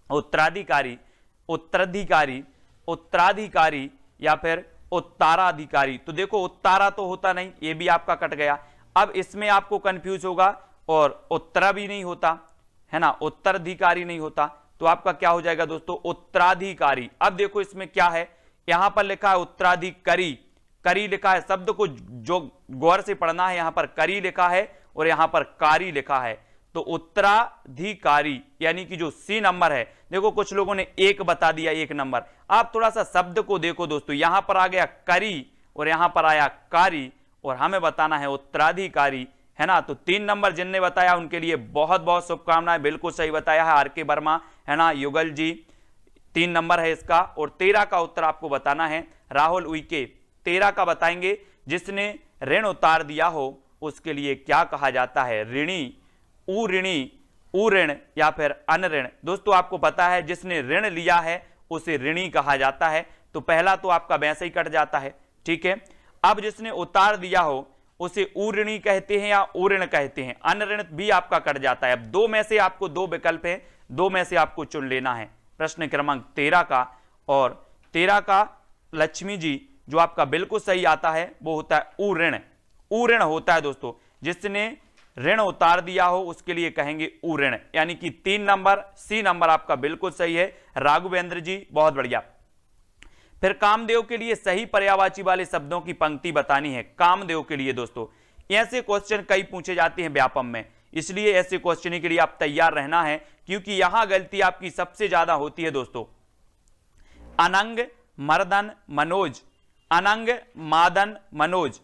उत्तराधिकारी, उत्तराधिकारी, उत्तराधिकारी या फिर उत्तराधिकारी। तो देखो उत्तारा तो होता नहीं, ये भी आपका कट गया। अब इसमें आपको कंफ्यूज होगा, और उत्तरा भी नहीं होता, है ना, उत्तराधिकारी नहीं होता, तो आपका क्या हो जाएगा दोस्तों? उत्तराधिकारी। अब देखो इसमें क्या है, यहां पर लिखा है उत्तराधिकारी, करी लिखा है, शब्द को जो गौर से पढ़ना है, यहां पर करी लिखा है और यहां पर कारी लिखा है, तो उत्तराधिकारी यानी कि जो सी नंबर है, देखो कुछ लोगों ने एक बता दिया, एक नंबर। आप थोड़ा सा शब्द को देखो दोस्तों, यहां पर आ गया करी और यहां पर आया कारी, और हमें बताना है उत्तराधिकारी, है ना। तो 3 नंबर जिनने बताया उनके लिए बहुत बहुत शुभकामनाएं, बिल्कुल सही बताया है आर के वर्मा, है ना, युगल जी, 3 नंबर है इसका। और 13 का उत्तर आपको बताना है राहुल उइके, 13 का बताएंगे, जिसने ऋण उतार दिया हो उसके लिए क्या कहा जाता है? ऋणी, उऋण या फिर अनऋण। दोस्तों आपको पता है जिसने ऋण लिया है उसे ऋणी कहा जाता है, तो पहला तो आपका वैसे ही कट जाता है। ठीक है, अब जिसने उतार दिया हो उसे उऋणी कहते हैं या उऋण कहते हैं, अनऋण भी आपका कट जाता है। अब 2 में से आपको 2 विकल्प है, 2 में से आपको चुन लेना है। प्रश्न क्रमांक 13 का, और 13 का लक्ष्मी जी जो आपका बिल्कुल सही आता है वो होता है उऋण, उऋण होता है दोस्तों, जिसने ऋण उतार दिया हो उसके लिए कहेंगे उऋण, यानी कि 3 नंबर सी नंबर आपका बिल्कुल सही है राघवेंद्र जी, बहुत बढ़िया। फिर कामदेव के लिए सही पर्यायवाची वाले शब्दों की पंक्ति बतानी है। कामदेव के लिए दोस्तों ऐसे क्वेश्चन कई पूछे जाते हैं व्यापम में, इसलिए ऐसे क्वेश्चन के लिए आप तैयार रहना है, क्योंकि यहां गलती आपकी सबसे ज्यादा होती है दोस्तों। अनंग मर्दन मनोज, अनंग मादन मनोज,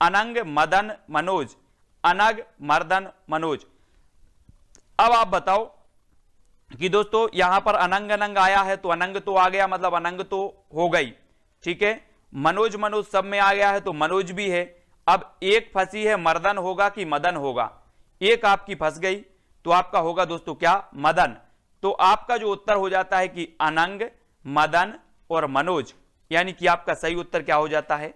अनंग मदन मनोज, अनग मर्दन मनोज। अब आप बताओ कि दोस्तों यहां पर अनंग अनंग आया है तो अनंग तो आ गया, मतलब अनंग तो हो गई। ठीक है, मनोज मनोज सब में आ गया है तो मनोज भी है। अब एक फंसी है, मर्दन होगा कि मदन होगा, एक आपकी फंस गई तो आपका होगा दोस्तों क्या? मदन। तो आपका जो उत्तर हो जाता है कि अनंग, मदन और मनोज, यानी कि आपका सही उत्तर क्या हो जाता है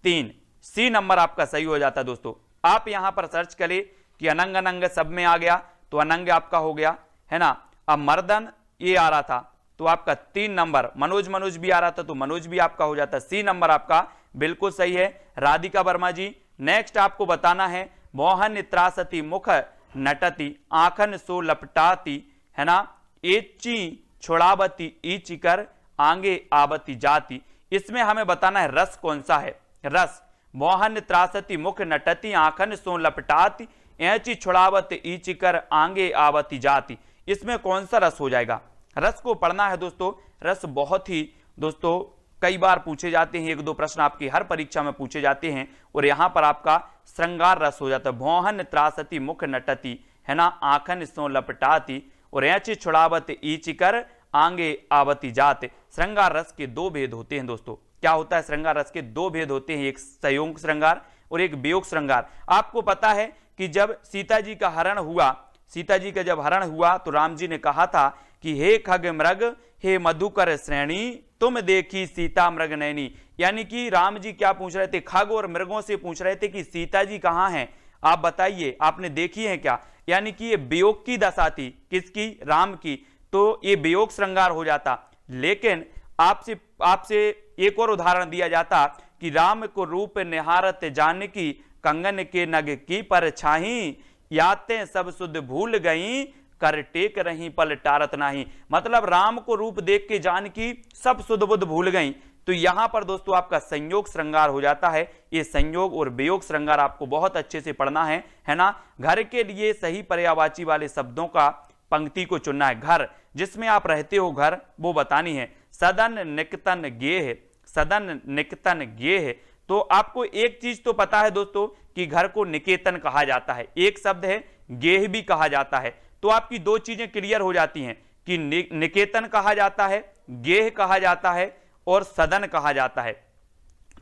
3, सी नंबर आपका सही हो जाता है। दोस्तों आप यहां पर सर्च करें कि अनंग अनंग सब में आ गया तो अनंग आपका हो गया, है ना। अब मर्दन ये आ रहा था तो आपका 3 नंबर, मनोज मनोज भी आ रहा था तो मनोज भी आपका हो जाता, सी नंबर आपका बिल्कुल सही है राधिका वर्मा जी। नेक्स्ट आपको बताना है मोहन त्रासती मुख नटती आंखन सो लपटाती, है ना, एची छोड़ावती ईचिकर आंगे आवती जाती। इसमें हमें बताना है रस कौन सा है। रस मोहन त्रासती मुख नटती आंखन सो लपटाती एची छोड़ावत ईचिकर आंगे आवती जाती, इसमें कौन सा रस हो जाएगा। रस को पढ़ना है दोस्तों। रस बहुत ही दोस्तों कई बार पूछे जाते हैं, 1-2 प्रश्न आपकी हर परीक्षा में पूछे जाते हैं और यहां पर आपका श्रृंगार रस हो जाता है। मोहन त्रासती मुख नटती, है ना, आंखन सो लपटाती और ऐची छुड़ावत ईचिकर आंगे आवती जाते। श्रृंगार रस के 2 भेद होते हैं दोस्तों। क्या होता है श्रृंगार रस के 2 भेद होते हैं, एक संयोग श्रृंगार और एक वियोग श्रृंगार। आपको पता है कि जब सीता जी का हरण हुआ, सीता जी का जब हरण हुआ तो राम जी ने कहा था कि हे खग मृग हे मधुकर श्रेणी तुम देखी सीता मृग नैनी, यानी कि राम जी क्या पूछ रहे थे, खग और मृगों से पूछ रहे थे कि सीता जी कहां हैं, आप बताइए आपने देखी है क्या। यानी कि ये वियोग की दशा थी, किसकी, राम की, तो ये वियोग श्रृंगार हो जाता। लेकिन आपसे एक और उदाहरण दिया जाता कि राम को रूप निहारत जानकी कंगन के नग की परछाई याते सब सुध भूल गई कर टेक रही पल टारत नाही। मतलब राम को रूप देख के जानकी सब सुध बुध भूल गई। तो यहां पर दोस्तों आपका संयोग श्रृंगार हो जाता है। ये संयोग और वियोग श्रृंगार आपको बहुत अच्छे से पढ़ना है ना। घर के लिए सही पर्यायवाची वाले शब्दों का पंक्ति को चुनना है। घर जिसमें आप रहते हो घर वो बतानी है। सदन निकतन गेह, सदन निकतन गेह, तो आपको एक चीज तो पता है दोस्तों कि घर को निकेतन कहा जाता है, एक शब्द है गेह भी कहा जाता है। तो आपकी 2 चीजें क्लियर हो जाती हैं कि निकेतन कहा जाता है, गेह कहा जाता है और सदन कहा जाता है।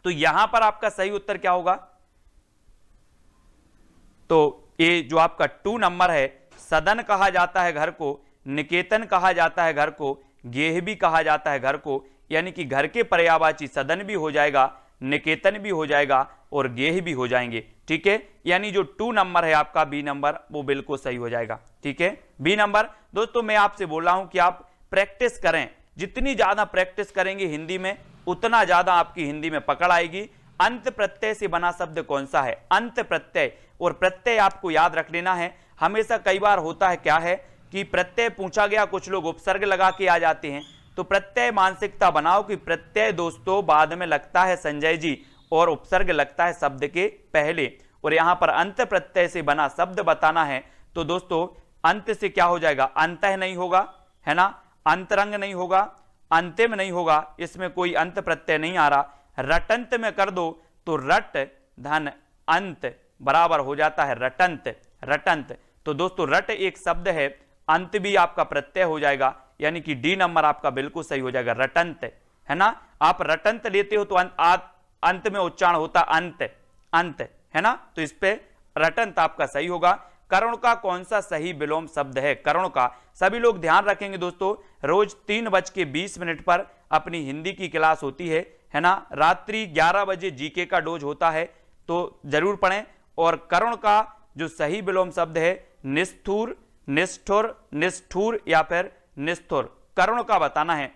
तो यहां पर आपका सही उत्तर क्या होगा, तो ये जो आपका 2 नंबर है, सदन कहा जाता है घर को, निकेतन कहा जाता है घर को, गेह भी कहा जाता है घर को, यानी कि घर के पर्यायवाची सदन भी हो जाएगा, निकेतन भी हो जाएगा और गेह भी हो जाएंगे। ठीक है, यानी जो 2 नंबर है आपका बी नंबर वो बिल्कुल सही हो जाएगा। ठीक है, बी नंबर। दोस्तों मैं आपसे बोल रहा हूं कि आप प्रैक्टिस करें, जितनी ज्यादा प्रैक्टिस करेंगे हिंदी में उतना ज्यादा आपकी हिंदी में पकड़ आएगी। अंत प्रत्यय से बना शब्द कौन सा है, अंत प्रत्यय, और प्रत्यय आपको याद रख लेना है। हमेशा कई बार होता है क्या है कि प्रत्यय पूछा गया, कुछ लोग उपसर्ग लगा के आ जाते हैं, तो प्रत्यय मानसिकता बनाओ कि प्रत्यय दोस्तों बाद में लगता है संजय जी और उपसर्ग लगता है शब्द के पहले। और यहां पर अंत प्रत्यय से बना शब्द बताना है तो दोस्तों अंत से क्या हो जाएगा, अंतः नहीं होगा, है ना, अंतरंग नहीं होगा, अंतिम नहीं होगा, इसमें कोई अंत प्रत्यय नहीं आ रहा। रटंत में कर दो तो रट धन अंत बराबर हो जाता है रटंत, रटंत। तो दोस्तों रट एक शब्द है, अंत भी आपका प्रत्यय हो जाएगा, यानी कि डी नंबर आपका बिल्कुल सही हो जाएगा रटंत, है ना। आप रटंत लेते हो तो अंत में उच्चारण होता अंत, अंत, है ना, तो इस पे रटंत आपका सही होगा। करुण का कौन सा सही विलोम शब्द है, करुण का। सभी लोग ध्यान रखेंगे दोस्तों, रोज 3:20 पर अपनी हिंदी की क्लास होती है ना। रात्रि 11 बजे जीके का डोज होता है, तो जरूर पढ़ें। और करुण का जो सही विलोम शब्द है निष्ठुर, निष्ठुर, निष्ठुर या फिर निष्ठुर, करुण का बताना है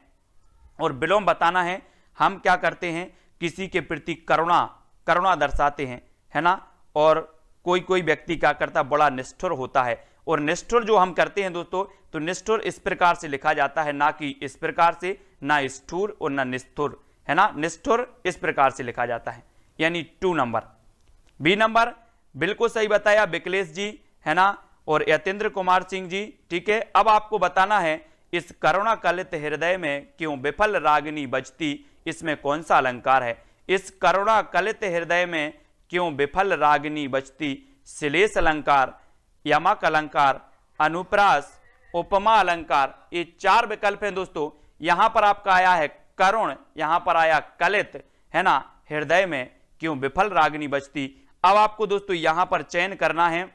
और विलोम बताना है। हम क्या करते हैं, किसी के प्रति करुणा, करुणा दर्शाते हैं, है ना। और कोई कोई व्यक्ति क्या करता है, बड़ा निष्ठुर होता है। और निष्ठुर जो हम करते हैं दोस्तों, तो निष्ठुर इस प्रकार से लिखा जाता है, ना कि इस प्रकार से, ना स्ठुर और ना निष्ठुर, है ना। निष्ठुर इस प्रकार से लिखा जाता है, यानी 2 नंबर। बी नंबर बिल्कुल सही बताया विकलेश जी, है ना, और यतेंद्र कुमार सिंह जी। ठीक है, अब आपको बताना है इस करुणा कलित हृदय में क्यों विफल रागिनी बजती, इसमें कौन सा अलंकार है। इस करुणा कलित हृदय में क्यों विफल रागिनी बजती, श्लेष अलंकार, यमक अलंकार, अनुप्रास, उपमा अलंकार, ये 4 विकल्प हैं दोस्तों। यहां पर आपका आया है करुण, यहां पर आया कलित, है ना, हृदय में क्यों विफल रागिनी बजती। अब आपको दोस्तों यहां पर चयन करना है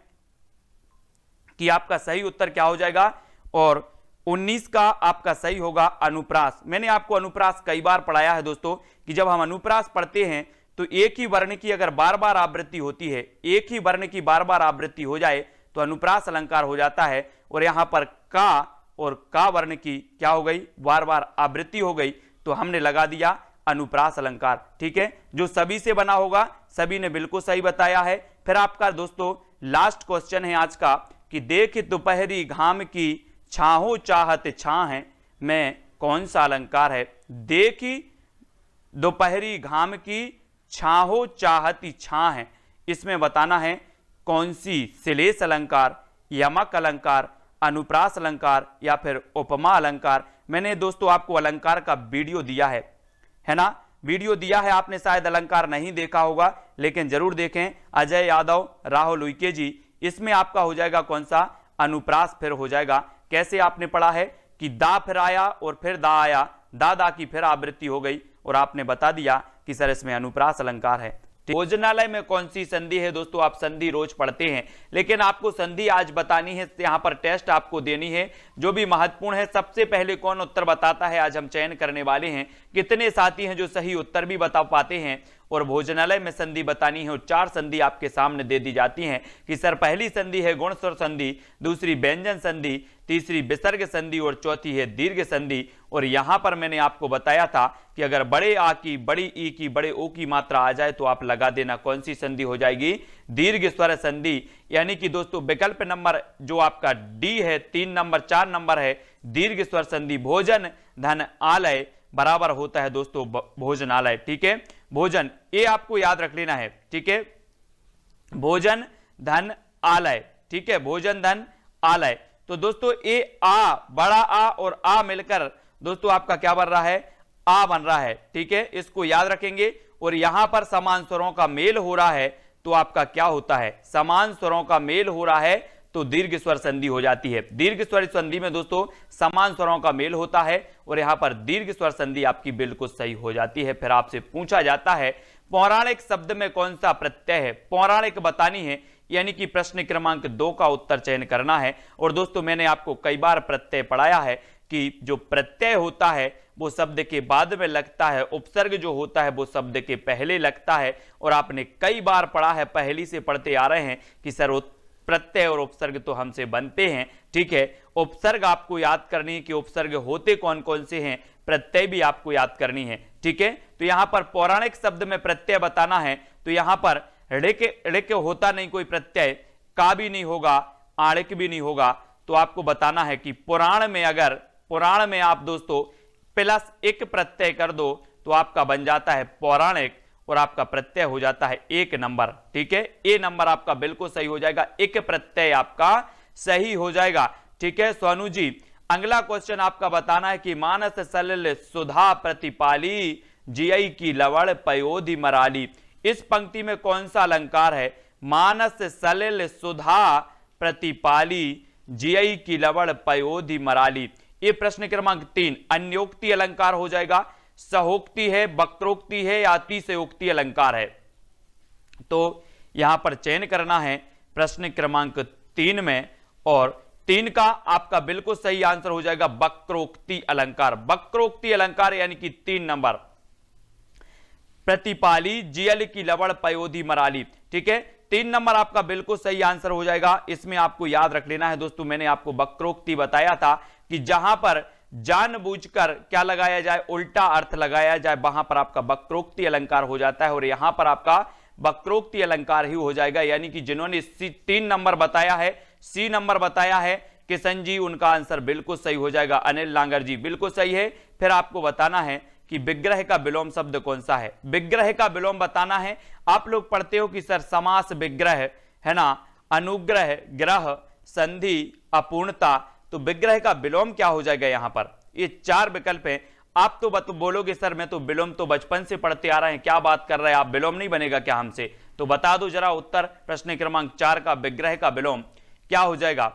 कि आपका सही उत्तर क्या हो जाएगा। और 19 का आपका सही होगा अनुप्रास। मैंने आपको अनुप्रास कई बार पढ़ाया है दोस्तों कि जब हम अनुप्रास पढ़ते हैं तो एक ही वर्ण की अगर बार बार आवृत्ति होती है, एक ही वर्ण की बार बार आवृत्ति हो जाए तो अनुप्रास अलंकार हो जाता है। और यहां पर का और का वर्ण की क्या हो गई, बार बार आवृत्ति हो गई, तो हमने लगा दिया अनुप्रास अलंकार। ठीक है, जो सभी से बना होगा सभी ने बिल्कुल सही बताया है। फिर आपका दोस्तों लास्ट क्वेश्चन है आज का कि देख दोपहरी घाम की छाहो चाहत छां है में कौन सा अलंकार है। देखी दोपहरी घाम की छाहो चाहती छां है, इसमें बताना है कौन सी श्लेष अलंकार, यमक अलंकार, अनुप्रास अलंकार या फिर उपमा अलंकार। मैंने दोस्तों आपको अलंकार का वीडियो दिया है ना, वीडियो दिया है, आपने शायद अलंकार नहीं देखा होगा लेकिन जरूर देखें। अजय यादव, राहुल उइके जी, इसमें आपका हो जाएगा कौन सा, अनुप्रास फिर हो जाएगा। कैसे आपने पढ़ा है कि दा फिर आया और फिर दा आया, दा की फिर आवृत्ति हो गई और आपने बता दिया कि सर इसमें अनुप्रास अलंकार है। भोजनालय में कौन सी संधि है दोस्तों, आप संधि रोज पढ़ते हैं लेकिन आपको संधि आज बतानी है, यहां पर टेस्ट आपको देनी है जो भी महत्वपूर्ण है। सबसे पहले कौन उत्तर बताता है आज हम चयन करने वाले हैं। कितने साथी हैं जो सही उत्तर भी बता पाते हैं और भोजनालय में संधि बतानी है। और 4 संधि आपके सामने दे दी जाती हैं कि सर पहली संधि है गुण स्वर संधि, दूसरी व्यंजन संधि, तीसरी विसर्ग संधि और चौथी है दीर्घ संधि। और यहां पर मैंने आपको बताया था कि अगर बड़े आ की, बड़ी ई की, बड़े ओ की मात्रा आ जाए तो आप लगा देना कौन सी संधि हो जाएगी, दीर्घ स्वर संधि। यानी कि दोस्तों विकल्प नंबर जो आपका डी है 3 नंबर 4 नंबर है दीर्घ स्वर संधि। भोजन धन आलय बराबर होता है दोस्तों भोजनालय। ठीक है, भोजन ये आपको याद रख लेना है। ठीक है, भोजन धन आलय। ठीक है, भोजन धन आलय। तो दोस्तों ये आ, बड़ा आ और आ मिलकर दोस्तों आपका क्या बन रहा है, आ बन रहा है। ठीक है, इसको याद रखेंगे। और यहां पर समान स्वरों का मेल हो रहा है तो आपका क्या होता है, समान स्वरों का मेल हो रहा है तो दीर्घ स्वर संधि हो जाती है। दीर्घ स्वर संधि में दोस्तों समान स्वरों का मेल होता है और यहां पर दीर्घ स्वर संधि आपकी बिल्कुल सही हो जाती है। फिर आपसे पूछा जाता है पौराणिक शब्द में कौन सा प्रत्यय है, पौराणिक बतानी है, यानी कि प्रश्न क्रमांक 2 का उत्तर चयन करना है। और दोस्तों मैंने आपको कई बार प्रत्यय पढ़ाया है कि जो प्रत्यय होता है वो शब्द के बाद में लगता है, उपसर्ग जो होता है वो शब्द के पहले लगता है। और आपने कई बार पढ़ा है, पहली से पढ़ते आ रहे हैं कि सर प्रत्यय और उपसर्ग तो हमसे बनते हैं। ठीक है, उपसर्ग आपको याद करनी है कि उपसर्ग होते कौन कौन से हैं, प्रत्यय भी आपको याद करनी है। ठीक है, तो यहां पर पौराणिक शब्द में प्रत्यय बताना है तो यहां पर ऋक होता नहीं कोई प्रत्यय, का भी नहीं होगा, आणिक भी नहीं होगा। तो आपको बताना है कि पुराण में अगर पुराण में आप दोस्तों प्लस एक प्रत्यय कर दो तो आपका बन जाता है पौराणिक और आपका प्रत्यय हो जाता है 1 नंबर। ठीक है, ए नंबर आपका बिल्कुल सही हो जाएगा, एक प्रत्यय आपका सही हो जाएगा। ठीक है सोनू जी, अगला क्वेश्चन आपका बताना है कि मानस सलिल सुधा प्रतिपाली जियई की लवण पयोधि मराली। इस पंक्ति में कौन सा अलंकार है, मानस सलिल सुधा प्रतिपाली जियई की लवण पयोधि मराली। ये प्रश्न क्रमांक 3 अन्योक्ति अलंकार हो जाएगा, सहोक्ति है, वक्रोक्ति है या अतिशयोक्ति अलंकार है। तो यहां पर चयन करना है प्रश्न क्रमांक 3 में और 3 का आपका बिल्कुल सही आंसर हो जाएगा वक्रोक्ति अलंकार। वक्रोक्ति अलंकार यानी कि 3 नंबर, प्रतिपाली जियल की लवण पयोधि मराली। ठीक है, 3 नंबर आपका बिल्कुल सही आंसर हो जाएगा। इसमें आपको याद रख लेना है दोस्तों, मैंने आपको वक्रोक्ति बताया था कि जहां पर जानबूझकर क्या लगाया जाए, उल्टा अर्थ लगाया जाए, वहां पर आपका वक्रोक्ति अलंकार हो जाता है और यहां पर आपका वक्रोक्ति अलंकार ही हो जाएगा। यानी कि जिन्होंने 3 नंबर बताया है, सी नंबर बताया है किशन जी, उनका आंसर बिल्कुल सही हो जाएगा। अनिल लांगर जी बिल्कुल सही है। फिर आपको बताना है कि विग्रह का विलोम शब्द कौन सा है, विग्रह का विलोम बताना है। आप लोग पढ़ते हो कि सर समास विग्रह है ना, अनुग्रह, ग्रह, संधि, अपूर्णता, तो विग्रह का विलोम क्या हो जाएगा। यहां पर ये 4 विकल्प हैं। आप तो बोलोगे सर मैं तो विलोम तो बचपन से पढ़ते आ रहे हैं, क्या बात कर रहे हैं आप, विलोम नहीं बनेगा क्या हमसे। तो बता दो जरा उत्तर, प्रश्न क्रमांक 4 का विग्रह का विलोम क्या हो जाएगा।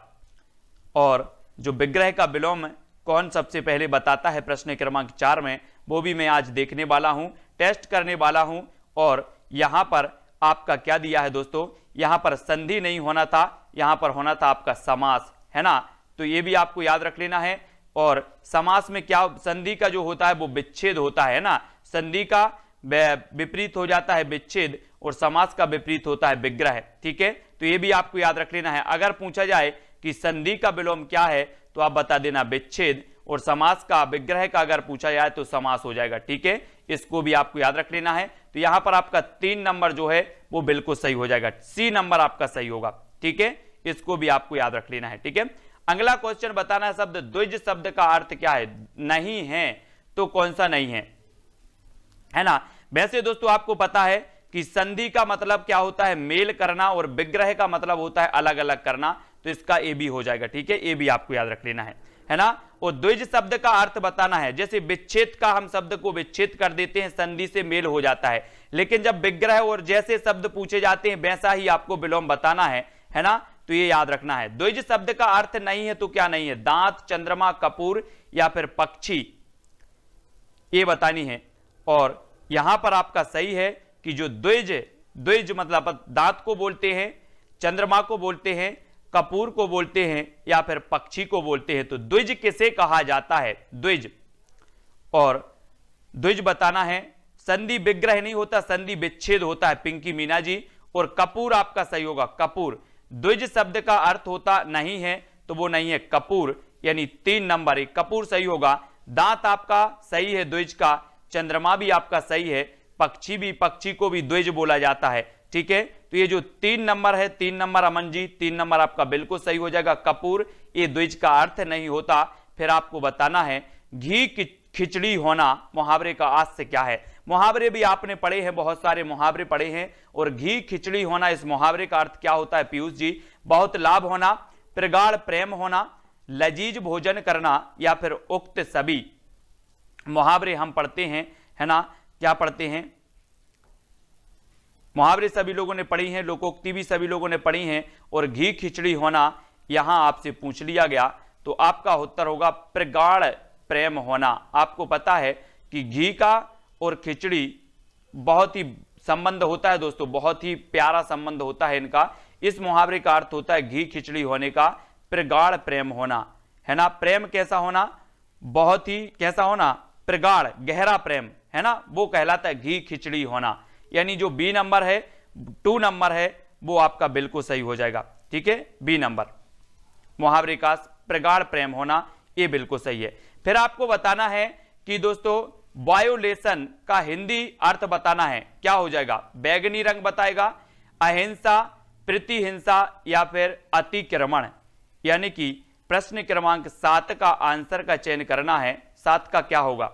और जो विग्रह का विलोम कौन सबसे पहले बताता है प्रश्न क्रमांक 4 में, वो भी मैं आज देखने वाला हूं, टेस्ट करने वाला हूं। और यहां पर आपका क्या दिया है दोस्तों, यहां पर संधि नहीं होना था, यहां पर होना था आपका समास, है ना। तो ये भी आपको याद रख लेना है। और समास में क्या, संधि का जो होता है वो विच्छेद होता है ना, संधि का विपरीत हो जाता है विच्छेद और समास का विपरीत होता है विग्रह। ठीक है, तो ये भी आपको याद रख लेना है। अगर पूछा जाए कि संधि का विलोम क्या है तो आप बता देना विच्छेद, और समास का, विग्रह का अगर पूछा जाए तो समास हो जाएगा। ठीक है, इसको भी आपको याद रख लेना है। तो यहां पर आपका 3 नंबर जो है वो बिल्कुल सही हो जाएगा, सी नंबर आपका सही होगा। ठीक है, इसको भी आपको याद रख लेना है। ठीक है, अगला क्वेश्चन बताना है शब्द द्विज शब्द का अर्थ क्या है, नहीं है तो कौन सा नहीं है ना। वैसे दोस्तों आपको पता है कि संधि का मतलब क्या होता है, मेल करना, और विग्रह का मतलब होता है अलग अलग करना, तो इसका ए भी हो जाएगा। ठीक है, ए भी आपको याद रख लेना है ना। और द्विज शब्द का अर्थ बताना है, जैसे विच्छेद का हम शब्द को विच्छेद कर देते हैं, संधि से मेल हो जाता है, लेकिन जब विग्रह और जैसे शब्द पूछे जाते हैं वैसा ही आपको विलोम बताना है ना, तो ये याद रखना है। द्विज शब्द का अर्थ नहीं है तो क्या नहीं है, दांत, चंद्रमा, कपूर या फिर पक्षी, ये बतानी है। और यहां पर आपका सही है कि जो द्विज मतलब दांत को बोलते हैं, चंद्रमा को बोलते हैं, कपूर को बोलते हैं या फिर पक्षी को बोलते हैं। तो द्विज किसे कहा जाता है, द्विज, और द्विज बताना है। संधि विग्रह नहीं होता, संधि विच्छेद होता है पिंकी मीना जी। और कपूर आपका सही होगा, कपूर। द्विज शब्द का अर्थ होता नहीं है तो वो नहीं है कपूर, यानी 3 नंबर, कपूर सही होगा। दांत आपका सही है द्विज का, चंद्रमा भी आपका सही है, पक्षी को भी द्विज बोला जाता है। ठीक है, तो ये जो 3 नंबर है, 3 नंबर अमन जी, 3 नंबर आपका बिल्कुल सही हो जाएगा, कपूर, ये द्विज का अर्थ नहीं होता। फिर आपको बताना है घी खिचड़ी होना मुहावरे का आज से क्या है। मुहावरे भी आपने पढ़े हैं, बहुत सारे मुहावरे पढ़े हैं, और घी खिचड़ी होना इस मुहावरे का अर्थ क्या होता है पीयूष जी, बहुत लाभ होना, प्रगाढ़ प्रेम होना, लजीज भोजन करना, या फिर उक्त सभी मुहावरे हम पढ़ते हैं, है ना। क्या पढ़ते हैं, मुहावरे सभी लोगों ने पढ़ी हैं, लोकोक्ति भी सभी लोगों ने पढ़ी हैं, और घी खिचड़ी होना यहां आपसे पूछ लिया गया तो आपका उत्तर होगा प्रगाढ़ प्रेम होना। आपको पता है कि घी का और खिचड़ी बहुत ही संबंध होता है दोस्तों, बहुत ही प्यारा संबंध होता है इनका। इस मुहावरे का अर्थ होता है घी खिचड़ी होने का प्रगाढ़ प्रेम होना, है ना। प्रेम कैसा होना, बहुत ही कैसा होना, प्रगाढ़ गहरा प्रेम, है ना, वो कहलाता है घी खिचड़ी होना। यानी जो बी नंबर है, 2 नंबर है, वो आपका बिल्कुल सही हो जाएगा। ठीक है, बी नंबर मुहावरे का प्रगाढ़ प्रेम होना, ये बिल्कुल सही है। फिर आपको बताना है कि दोस्तों वायोलेशन का हिंदी अर्थ बताना है, क्या हो जाएगा, बैगनी रंग बताएगा, अहिंसा, प्रतिहिंसा या फिर अतिक्रमण। यानी कि प्रश्न क्रमांक 7 का आंसर का चयन करना है। 7 का क्या होगा,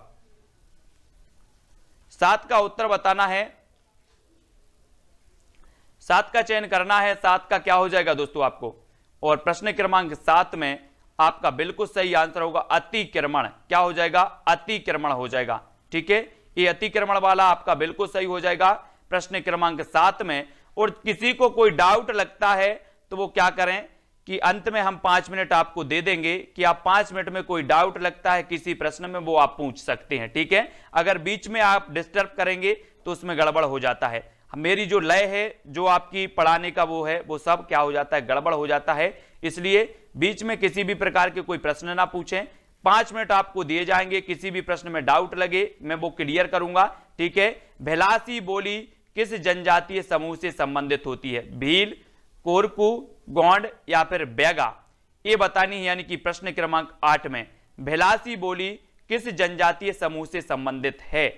7 का उत्तर बताना है, 7 का चयन करना है। 7 का क्या हो जाएगा दोस्तों आपको, और प्रश्न क्रमांक 7 में आपका बिल्कुल सही आंसर होगा अतिक्रमण। क्या हो जाएगा, अतिक्रमण हो जाएगा। ठीक है, ये अतिक्रमण वाला आपका बिल्कुल सही हो जाएगा प्रश्न क्रमांक 7 में। और किसी को कोई डाउट लगता है तो वो क्या करें कि अंत में हम 5 मिनट आपको दे देंगे कि आप 5 मिनट में कोई डाउट लगता है किसी प्रश्न में, वो आप पूछ सकते हैं। ठीक है, अगर बीच में आप डिस्टर्ब करेंगे तो उसमें गड़बड़ हो जाता है। मेरी जो लय है, जो आपकी पढ़ाने का वो है, वो सब क्या हो जाता है, गड़बड़ हो जाता है। इसलिए बीच में किसी भी प्रकार के कोई प्रश्न ना पूछें। 5 मिनट आपको दिए जाएंगे, किसी भी प्रश्न में डाउट लगे मैं वो क्लियर करूंगा। ठीक है, भिलासी बोली किस जनजातीय समूह से संबंधित होती है, भील, कोरकू, गोंड या फिर बैगा, ये बतानी है। यानी कि प्रश्न क्रमांक 8 में भिलासी बोली किस जनजातीय समूह से संबंधित है।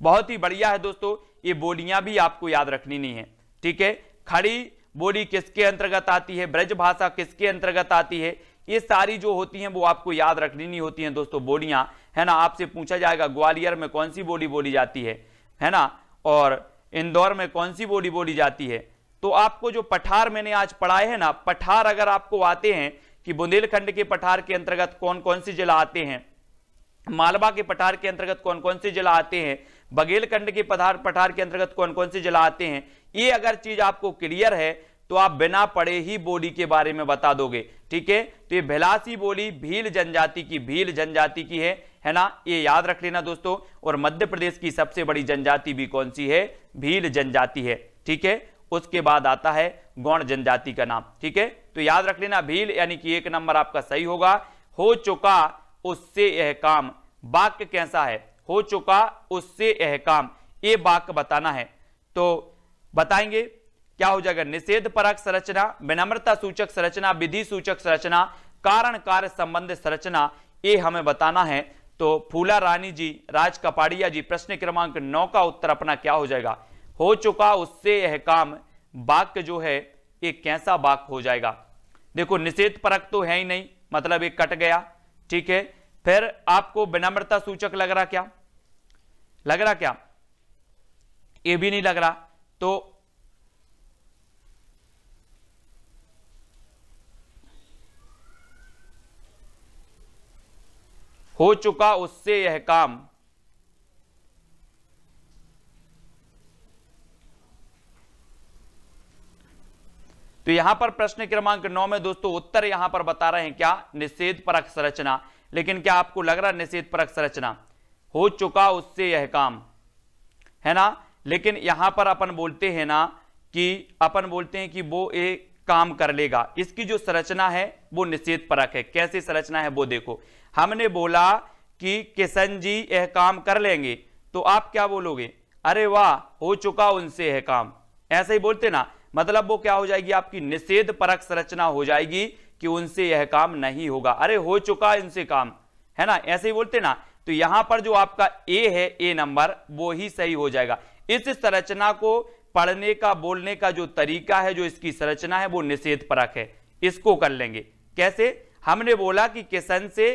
बहुत ही बढ़िया है दोस्तों, ये बोलियां भी आपको याद रखनी नहीं है। ठीक है, खड़ी बोली किसके अंतर्गत आती है, ब्रज भाषा किसके अंतर्गत आती है, ये सारी जो होती हैं वो आपको याद रखनी नहीं होती हैं दोस्तों बोलियां, है ना। आपसे पूछा जाएगा ग्वालियर में कौन सी बोली बोली जाती है ना, और इंदौर में कौन सी बोली बोली जाती है। तो आपको जो पठार मैंने आज पढ़ाए हैं ना, पठार अगर आपको आते हैं कि बुंदेलखंड के पठार के अंतर्गत कौन कौन से जिला आते हैं, मालवा के पठार के अंतर्गत कौन कौन से जिला आते हैं, बघेलखंड के पठार के अंतर्गत कौन कौन से जिला आते हैं, ये अगर चीज आपको क्लियर है तो आप बिना पढ़े ही बोली के बारे में बता दोगे। ठीक है, तो ये भिलासी बोली भील जनजाति की है ना, ये याद रख लेना दोस्तों। और मध्य प्रदेश की सबसे बड़ी जनजाति भी कौन सी है, भील जनजाति है। ठीक है, उसके बाद आता है गौंड जनजाति का नाम। ठीक है, तो याद रख लेना भील, यानी कि 1 नंबर आपका सही होगा। हो चुका उससे यह काम वाक्य कैसा है? हो चुका उससे यह काम, ये वाक्य बताना है। तो बताएंगे क्या हो जाएगा? निषेध परक संरचना, विनम्रता सूचक संरचना, विधि सूचक संरचना, कारण कार्य संबंध संरचना, ये हमें बताना है। तो फूला रानी जी, राज कपाड़िया जी, प्रश्न क्रमांक 9 का उत्तर अपना क्या हो जाएगा? हो चुका उससे यह काम वाक्य जो है ये कैसा वाक्य हो जाएगा? देखो निषेध परक तो है ही नहीं, मतलब ये कट गया, ठीक है। फिर आपको विनम्रता सूचक लग रहा क्या? लग रहा क्या? ये भी नहीं लग रहा। तो हो चुका उससे यह काम, तो यहां पर प्रश्न क्रमांक 9 में दोस्तों उत्तर यहां पर बता रहे हैं क्या? निषेध परक संरचना। लेकिन क्या आपको लग रहा निषेध परक संरचना? हो चुका उससे यह काम, है ना। लेकिन यहां पर अपन बोलते हैं ना कि अपन बोलते हैं कि वो एक काम कर लेगा, इसकी जो संरचना है वो निषेध परक है। कैसी संरचना है वो देखो। हमने बोला कि किशन जी यह काम कर लेंगे, तो आप क्या बोलोगे? अरे वाह, हो चुका उनसे यह काम, ऐसे ही बोलते ना। मतलब वो क्या हो जाएगी? आपकी निषेध परक संरचना हो जाएगी कि उनसे यह काम नहीं होगा। अरे हो चुका इनसे काम, है ना, ऐसे ही बोलते ना। तो यहां पर जो आपका ए है, ए नंबर, वो ही सही हो जाएगा। इस संरचना को पढ़ने का, बोलने का जो तरीका है, जो इसकी संरचना है, वो निषेध परक है। इसको कर लेंगे कैसे? हमने बोला कि किशन से,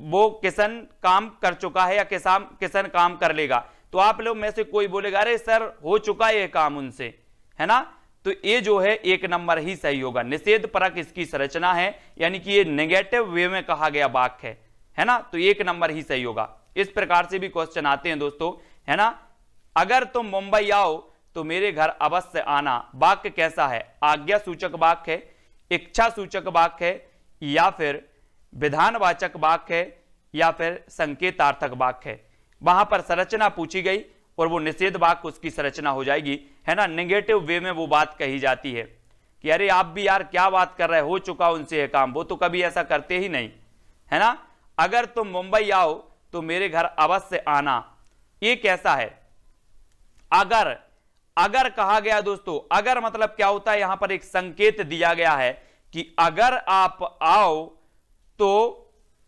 वो किशन काम कर चुका है या किशन काम कर लेगा, तो आप लोग में से कोई बोलेगा अरे सर हो चुका ये काम उनसे, है ना। तो ये जो है एक नंबर ही सही होगा। निषेध परक इसकी संरचना है, यानी कि ये नेगेटिव वे में कहा गया वाक्य है ना, तो एक नंबर ही सही होगा। इस प्रकार से भी क्वेश्चन आते हैं दोस्तों, है ना। अगर तुम मुंबई आओ तो मेरे घर अवश्य आना, वाक्य कैसा है? आज्ञा सूचक वाक्य है, इच्छा सूचक वाक्य है, या फिर विधानवाचक वाक्य है, या फिर संकेतार्थक वाक्य है। वहां पर संरचना पूछी गई और वो निषेध वाक्य उसकी संरचना हो जाएगी, है ना। नेगेटिव वे में वो बात कही जाती है कि अरे आप भी यार क्या बात कर रहे हो चुका उनसे यह काम, वो तो कभी ऐसा करते ही नहीं, है ना। अगर तुम मुंबई आओ तो मेरे घर अवश्य आना, ये कैसा है? अगर, अगर कहा गया दोस्तों, अगर मतलब क्या होता है? यहां पर एक संकेत दिया गया है कि अगर आप आओ तो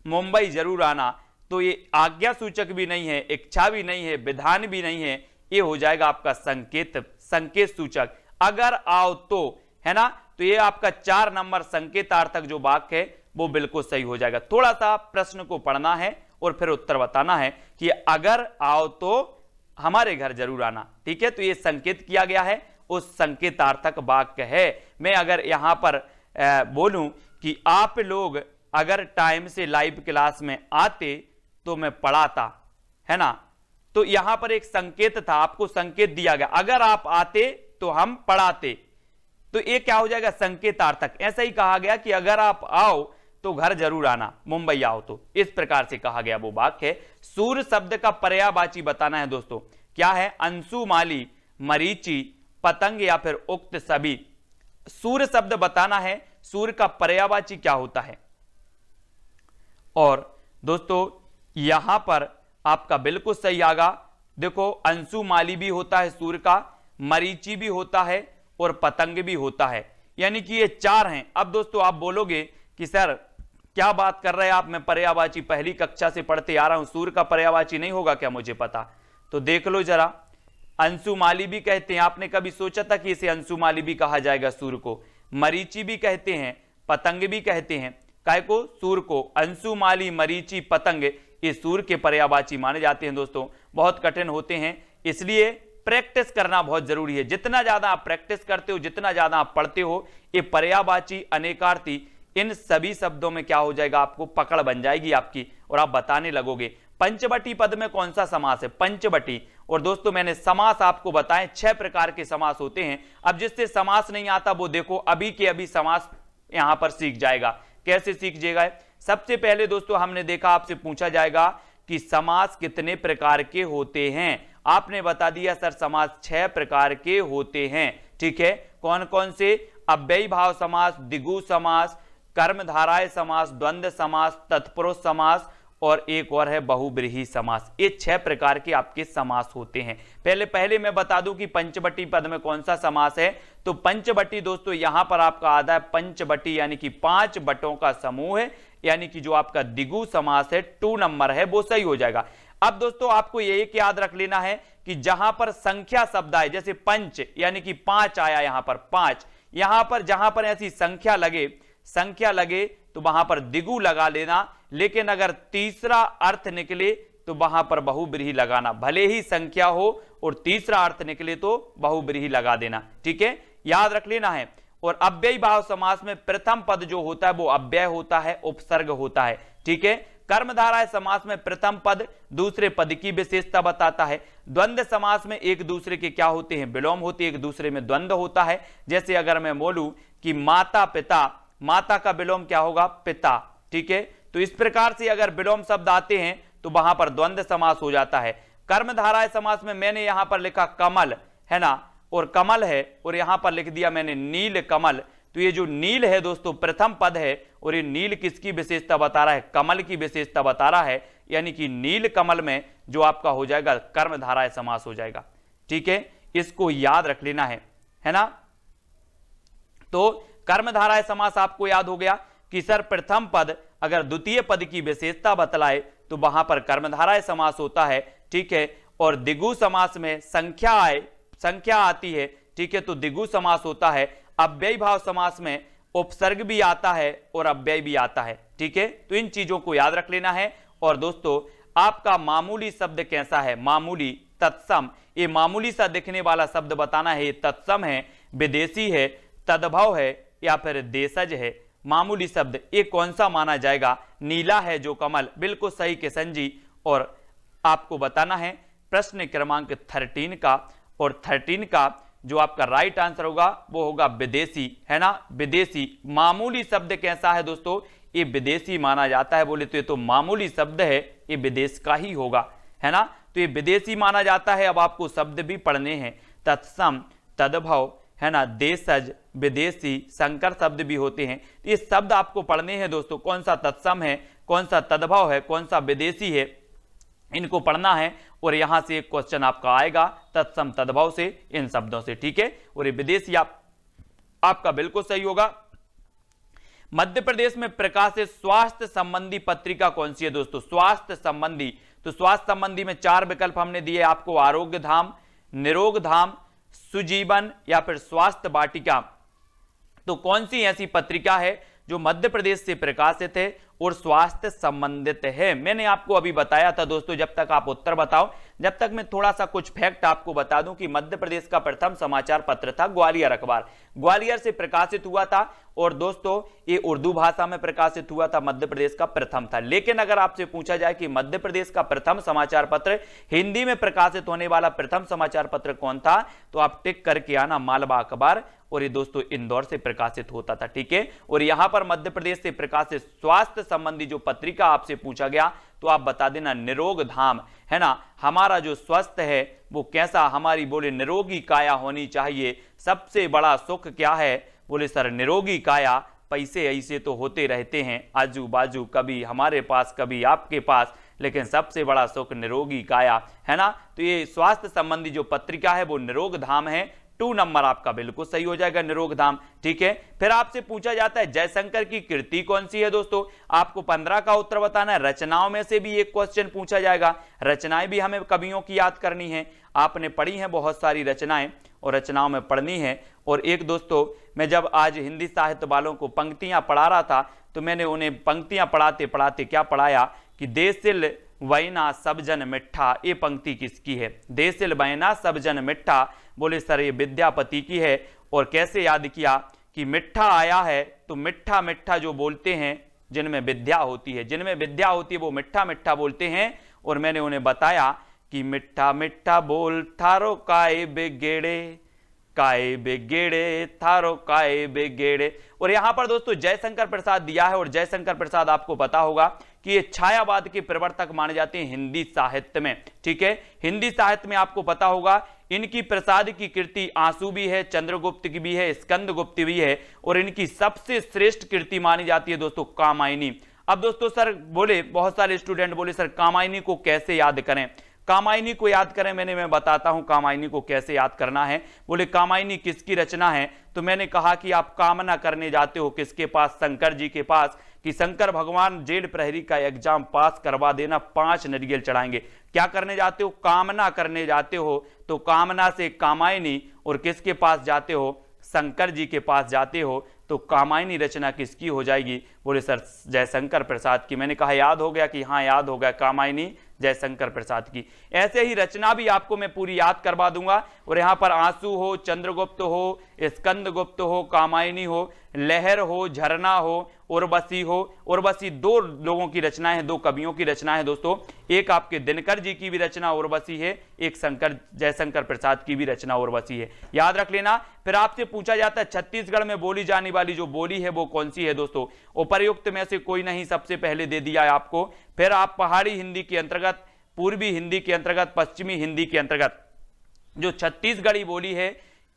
मुंबई जरूर आना। तो ये आज्ञा सूचक भी नहीं है, इच्छा भी नहीं है, विधान भी नहीं है, ये हो जाएगा आपका संकेत, संकेत सूचक। अगर आओ तो, है ना, तो ये आपका 4 नंबर संकेतार्थक जो वाक्य है वो बिल्कुल सही हो जाएगा। थोड़ा सा प्रश्न को पढ़ना है और फिर उत्तर बताना है कि अगर आओ तो हमारे घर जरूर आना, ठीक है। तो ये संकेत किया गया है, उस संकेतार्थक वाक्य है। मैं अगर यहां पर बोलूं कि आप लोग अगर टाइम से लाइव क्लास में आते तो मैं पढ़ाता, है ना। तो यहां पर एक संकेत था, आपको संकेत दिया गया, अगर आप आते तो हम पढ़ाते, तो ये क्या हो जाएगा? संकेतार्थक। ऐसा ही कहा गया कि अगर आप आओ तो घर जरूर आना, मुंबई आओ तो, इस प्रकार से कहा गया वो वाक्य है। सूर्य शब्द का पर्यायवाची बताना है दोस्तों, क्या है? अंशुमाली, मरीचि, पतंग या फिर उक्त सभी। सूर्य शब्द बताना है, सूर्य का पर्यायवाची क्या होता है। और दोस्तों यहां पर आपका बिल्कुल सही आगा, देखो अंशुमाली भी होता है सूर्य का, मरीचि भी होता है और पतंग भी होता है, यानी कि ये 4 हैं। अब दोस्तों आप बोलोगे कि सर क्या बात कर रहे हैं आप, मैं पर्यायवाची पहली कक्षा से पढ़ते आ रहा हूं, सूर्य का पर्यायवाची नहीं होगा क्या मुझे पता? तो देख लो जरा, अंशुमाली भी कहते हैं, आपने कभी सोचा था कि इसे अंशुमाली भी कहा जाएगा सूर्य को? मरीचि भी कहते हैं, पतंग भी कहते हैं, काय को? सूर्य को। अंशुमाली, मरीचि, पतंग ये सूर्य के पर्यायवाची माने जाते हैं दोस्तों। बहुत कठिन होते हैं, इसलिए प्रैक्टिस करना बहुत जरूरी है। जितना ज्यादा आप प्रैक्टिस करते हो, जितना ज्यादा आप पढ़ते हो, ये पर्यायवाची, अनेकार्थी, इन सभी शब्दों में क्या हो जाएगा? आपको पकड़ बन जाएगी आपकी और आप बताने लगोगे। पंचवटी पद में कौन सा समास है? पंचवटी। और दोस्तों मैंने समास आपको बताएं, 6 प्रकार के समास होते हैं। अब जिससे समास नहीं आता वो देखो अभी के अभी समास यहां पर सीख जाएगा। कैसे सीख जाएगा? सबसे पहले दोस्तों हमने देखा, आपसे पूछा जाएगा कि समास कितने प्रकार के होते हैं। आपने बता दिया सर समास 6 प्रकार के होते हैं, ठीक है। कौन कौन से? अव्ययी भाव समास, द्विगु समास, कर्मधारय समास, द्वंद्व समास, तत्पुरुष समास और एक और है बहुब्रीहि समास। ये 6 प्रकार के आपके समास होते हैं। पहले मैं बता दूं कि पंचवटी पद में कौन सा समास है। तो पंचवटी दोस्तों यहां पर आपका आता है पंचवटी, यानी कि 5 बटों का समूह है, यानी कि जो आपका द्विगु समास है 2 नंबर है वो सही हो जाएगा। अब दोस्तों आपको ये एक याद रख लेना है कि जहां पर संख्या शब्द आए, जैसे पंच यानी कि 5 आया, यहां पर 5, यहां पर जहां पर ऐसी संख्या लगे तो वहां पर द्विगु लगा लेना, लेकिन अगर तीसरा अर्थ निकले तो वहां पर बहुब्रीहि लगाना, भले ही संख्या हो और तीसरा अर्थ निकले तो बहुब्रीहि लगा देना। ठीक है, याद रख लेना है। और अव्ययी भाव समास में प्रथम पद जो होता है वो अव्यय होता है, उपसर्ग होता है। ठीक है, कर्मधारय समास में प्रथम पद दूसरे पद की विशेषता बताता है। द्वंद्व समास में एक दूसरे के क्या होते हैं, विलोम होते हैं, एक दूसरे में द्वंद्व होता है। जैसे अगर मैं बोलूं कि माता पिता, माता का विलोम क्या होगा, पिता। ठीक है, तो इस प्रकार से अगर विलोम शब्द आते हैं तो वहां पर द्वंद्व समास हो जाता है। कर्मधारय समास में मैंने यहां पर लिखा कमल है ना, और कमल है, और यहां पर लिख दिया मैंने नील कमल। तो ये जो नील है दोस्तों प्रथम पद है, और ये नील किसकी विशेषता बता रहा है, कमल की विशेषता बता रहा है, यानी कि नील कमल में जो आपका हो जाएगा कर्मधारय समास हो जाएगा। ठीक है, इसको याद रख लेना है ना। तो कर्मधारय समास आपको याद हो गया कि सर प्रथम पद अगर द्वितीय पद की विशेषता बतलाए तो वहां पर कर्मधारय समास होता है। ठीक है, और द्विगु समास में संख्या आती है। ठीक है, तो द्विगु समास होता है। अव्ययी भाव समास में उपसर्ग भी आता है और अव्यय भी आता है। ठीक है, तो इन चीजों को याद रख लेना है। और दोस्तों आपका मामूली शब्द कैसा है, मामूली, तत्सम, ये मामूली सा दिखने वाला शब्द बताना है, ये तत्सम है, विदेशी है, तद्भव है या फिर देशज है। मामूली शब्द ये कौन सा माना जाएगा, नीला है जो कमल, बिल्कुल सही किशन जी। और आपको बताना है प्रश्न क्रमांक 13 का, और 13 का जो आपका राइट आंसर होगा वो होगा विदेशी, है ना। विदेशी मामूली शब्द कैसा है दोस्तों, ये विदेशी माना जाता है। बोले तो ये तो मामूली शब्द है, ये विदेश का ही होगा, है ना। तो ये विदेशी माना जाता है। अब आपको शब्द भी पढ़ने हैं, तत्सम, तद्भव, है ना, देशज, विदेशी, संकर शब्द भी होते हैं। ये शब्द आपको पढ़ने हैं दोस्तों, कौन सा तत्सम है, कौन सा तद्भव है, कौन सा विदेशी है, इनको पढ़ना है। और यहां से एक क्वेश्चन आपका आएगा तत्सम तद्भव से, इन शब्दों से। ठीक है, और ये विदेशी आपका बिल्कुल सही होगा। मध्य प्रदेश में प्रकाशित स्वास्थ्य संबंधी पत्रिका कौन सी है दोस्तों, स्वास्थ्य संबंधी। तो स्वास्थ्य संबंधी में 4 विकल्प हमने दिए आपको, आरोग्य धाम, निरोग धाम, सुजीवन या फिर स्वास्थ्य वाटिका। तो कौन सी ऐसी पत्रिका है जो मध्य प्रदेश से प्रकाशित है और स्वास्थ्य संबंधित है। मैंने आपको अभी बताया था दोस्तों, जब तक आप उत्तर बताओ, जब तक मैं थोड़ा सा कुछ फैक्ट आपको बता दूं कि मध्य प्रदेश का प्रथम समाचार पत्र था ग्वालियर अखबार, ग्वालियर से प्रकाशित हुआ था। और दोस्तों ये उर्दू भाषा में प्रकाशित हुआ था, मध्य प्रदेश का प्रथम था। लेकिन अगर आपसे पूछा जाए कि मध्य प्रदेश का प्रथम समाचार पत्र, हिंदी में प्रकाशित होने वाला प्रथम समाचार पत्र कौन था, तो आप टिक करके आना मालवा अखबार। और ये दोस्तों इंदौर से प्रकाशित होता था। ठीक है, और यहां पर मध्य प्रदेश से प्रकाशित स्वास्थ्य संबंधी जो पत्रिका आपसे पूछा गया तो आप बता देना निरोग धाम, है ना। हमारा जो स्वस्थ है वो कैसा, हमारी बोले निरोगी काया होनी चाहिए। सबसे बड़ा सुख क्या है, बोले सर निरोगी काया। पैसे ऐसे तो होते रहते हैं आजू बाजू, कभी हमारे पास कभी आपके पास, लेकिन सबसे बड़ा सुख निरोगी काया, है ना। तो ये स्वास्थ्य संबंधी जो पत्रिका है वो निरोग धाम है। 2 नंबर आपका बिल्कुल सही हो जाएगा, निरोग धाम। ठीक है, फिर आपसे पूछा जाता है जयशंकर की कृति कौन सी है दोस्तों, आपको 15 का उत्तर बताना है। रचनाओं में से भी एक क्वेश्चन पूछा जाएगा, रचनाएं भी हमें कवियों की याद करनी है। आपने पढ़ी हैं बहुत सारी रचनाएं और रचनाओं में पढ़नी है। और एक दोस्तों मैं जब आज हिंदी साहित्य वालों को पंक्तियां पढ़ा रहा था तो मैंने उन्हें पंक्तियां पढ़ाते पढ़ाते क्या पढ़ाया कि देसिल वैना सब जन मिठा, ये पंक्ति किसकी है, देसिल वैना सब जन मिठा। बोले सर ये विद्यापति की है। और कैसे याद किया कि मिठा आया है, तो मिठा मिठा जो बोलते हैं जिनमें विद्या होती है, जिनमें विद्या होती है वो मिठा मिठा बोलते हैं। और मैंने उन्हें बताया कि मिठा मिठा बोल थारो काय बेगेड़े, काय बेगेड़े थारो काय बेगेड़े। और यहां पर दोस्तों जयशंकर प्रसाद दिया है, और जयशंकर प्रसाद आपको पता होगा कि ये छायावाद के प्रवर्तक माने जाते हैं हिंदी साहित्य में। ठीक है, हिंदी साहित्य में आपको पता होगा इनकी प्रसाद की कृति आंसू भी है, चंद्रगुप्त की भी है, स्कंदगुप्त भी है, और इनकी सबसे श्रेष्ठ कृति मानी जाती है दोस्तों कामायनी। अब दोस्तों सर बोले, बहुत सारे स्टूडेंट बोले सर कामायनी को कैसे याद करें। कामायनी को याद करें, मैं बताता हूं कामायनी को कैसे याद करना है। बोले कामायनी किसकी रचना है, तो मैंने कहा कि आप कामना करने जाते हो किसके पास, शंकर जी के पास, कि शंकर भगवान जेल प्रहरी का एग्जाम पास करवा देना, 5 नारियल चढ़ाएंगे। क्या करने जाते हो, कामना करने जाते हो, तो कामना से कामायनी, और किसके पास जाते हो, शंकर जी के पास जाते हो, तो कामायनी रचना किसकी हो जाएगी। बोले सर जयशंकर प्रसाद की। मैंने कहा याद हो गया कि हाँ याद हो गया, कामायनी जयशंकर प्रसाद की। ऐसे ही रचना भी आपको मैं पूरी याद करवा दूंगा। और यहां पर आंसू हो, चंद्रगुप्त हो, स्कंदगुप्त हो, कामायनी हो, लहर हो, झरना हो, उर्वशी हो। उर्वशी 2 लोगों की रचना है, 2 कवियों की रचना है दोस्तों। एक आपके दिनकर जी की भी रचना उर्वशी है, एक जयशंकर प्रसाद की भी रचना उर्वशी है, याद रख लेना। फिर आपसे पूछा जाता है छत्तीसगढ़ में बोली जाने वाली जो बोली है वो कौन सी है दोस्तों। उपर्युक्त में से कोई नहीं, सबसे पहले दे दिया है आपको। फिर आप पहाड़ी हिंदी के अंतर्गत, पूर्वी हिंदी के अंतर्गत, पश्चिमी हिंदी के अंतर्गत जो छत्तीसगढ़ी बोली है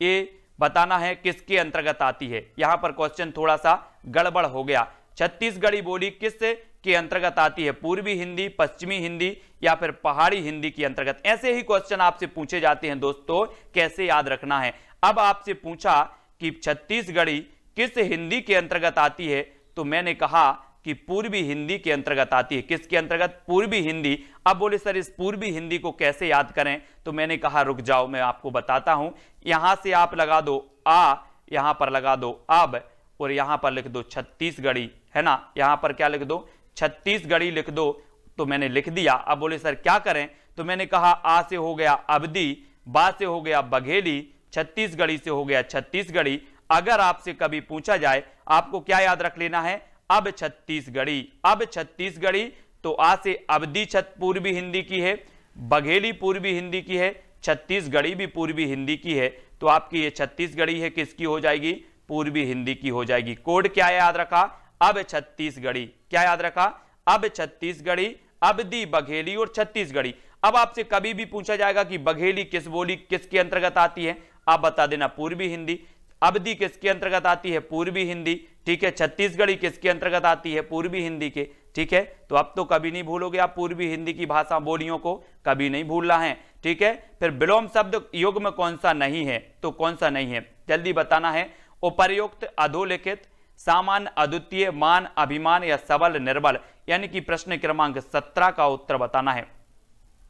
ये बताना है किसके अंतर्गत आती है। यहां पर क्वेश्चन थोड़ा सा गड़बड़ हो गया। छत्तीसगढ़ी बोली किस के अंतर्गत आती है, पूर्वी हिंदी, पश्चिमी हिंदी या फिर पहाड़ी हिंदी के अंतर्गत। ऐसे ही क्वेश्चन आपसे पूछे जाते हैं दोस्तों, कैसे याद रखना है। अब आपसे पूछा कि छत्तीसगढ़ी किस हिंदी के अंतर्गत आती है, तो मैंने कहा कि पूर्वी हिंदी के अंतर्गत आती है। किसके अंतर्गत, पूर्वी हिंदी। अब बोले सर इस पूर्वी हिंदी को कैसे याद करें, तो मैंने कहा रुक जाओ मैं आपको बताता हूं। यहां से आप लगा दो आ, यहां पर लगा दो अब, और यहां पर लिख दो छत्तीसगढ़ी, है ना। यहां पर क्या लिख दो, छत्तीसगढ़ी लिख दो, तो मैंने लिख दिया। अब बोले सर क्या करें, तो मैंने कहा आ से हो गया अवधी, बा से हो गया बघेली, छत्तीसगढ़ी से हो गया छत्तीसगढ़ी। अगर आपसे कभी पूछा जाए आपको क्या याद रख लेना है, अब छत्तीसगढ़ी। अब छत्तीसगढ़ी, तो आ से अवधी पूर्वी हिंदी की है, बघेली पूर्वी हिंदी की है, छत्तीसगढ़ी भी पूर्वी हिंदी की है, तो आपकी ये छत्तीसगढ़ी है किसकी हो जाएगी, पूर्वी हिंदी की हो जाएगी। कोड क्या याद रखा, अब छत्तीसगढ़ी। क्या याद रखा, अब छत्तीसगढ़ी, अवधी, बघेली और छत्तीसगढ़ी। अब आपसे कभी भी पूछा जाएगा कि बघेली किस बोली किसके अंतर्गत आती है, आप बता देना पूर्वी हिंदी। अवधी किसके अंतर्गत आती है, पूर्वी हिंदी, ठीक है। छत्तीसगढ़ी किसके अंतर्गत आती है, पूर्वी हिंदी के, ठीक है। तो अब तो कभी नहीं भूलोगे आप पूर्वी हिंदी की भाषा बोलियों को, कभी नहीं भूलना है, ठीक है। फिर विलोम शब्द युग में कौन सा नहीं है, तो कौन सा नहीं है जल्दी बताना है। उपर्युक्त, अधोलिखित, सामान्य, अद्वितीय, मान, अभिमान या सबल, निर्बल, यानी कि प्रश्न क्रमांक 17 का उत्तर बताना है।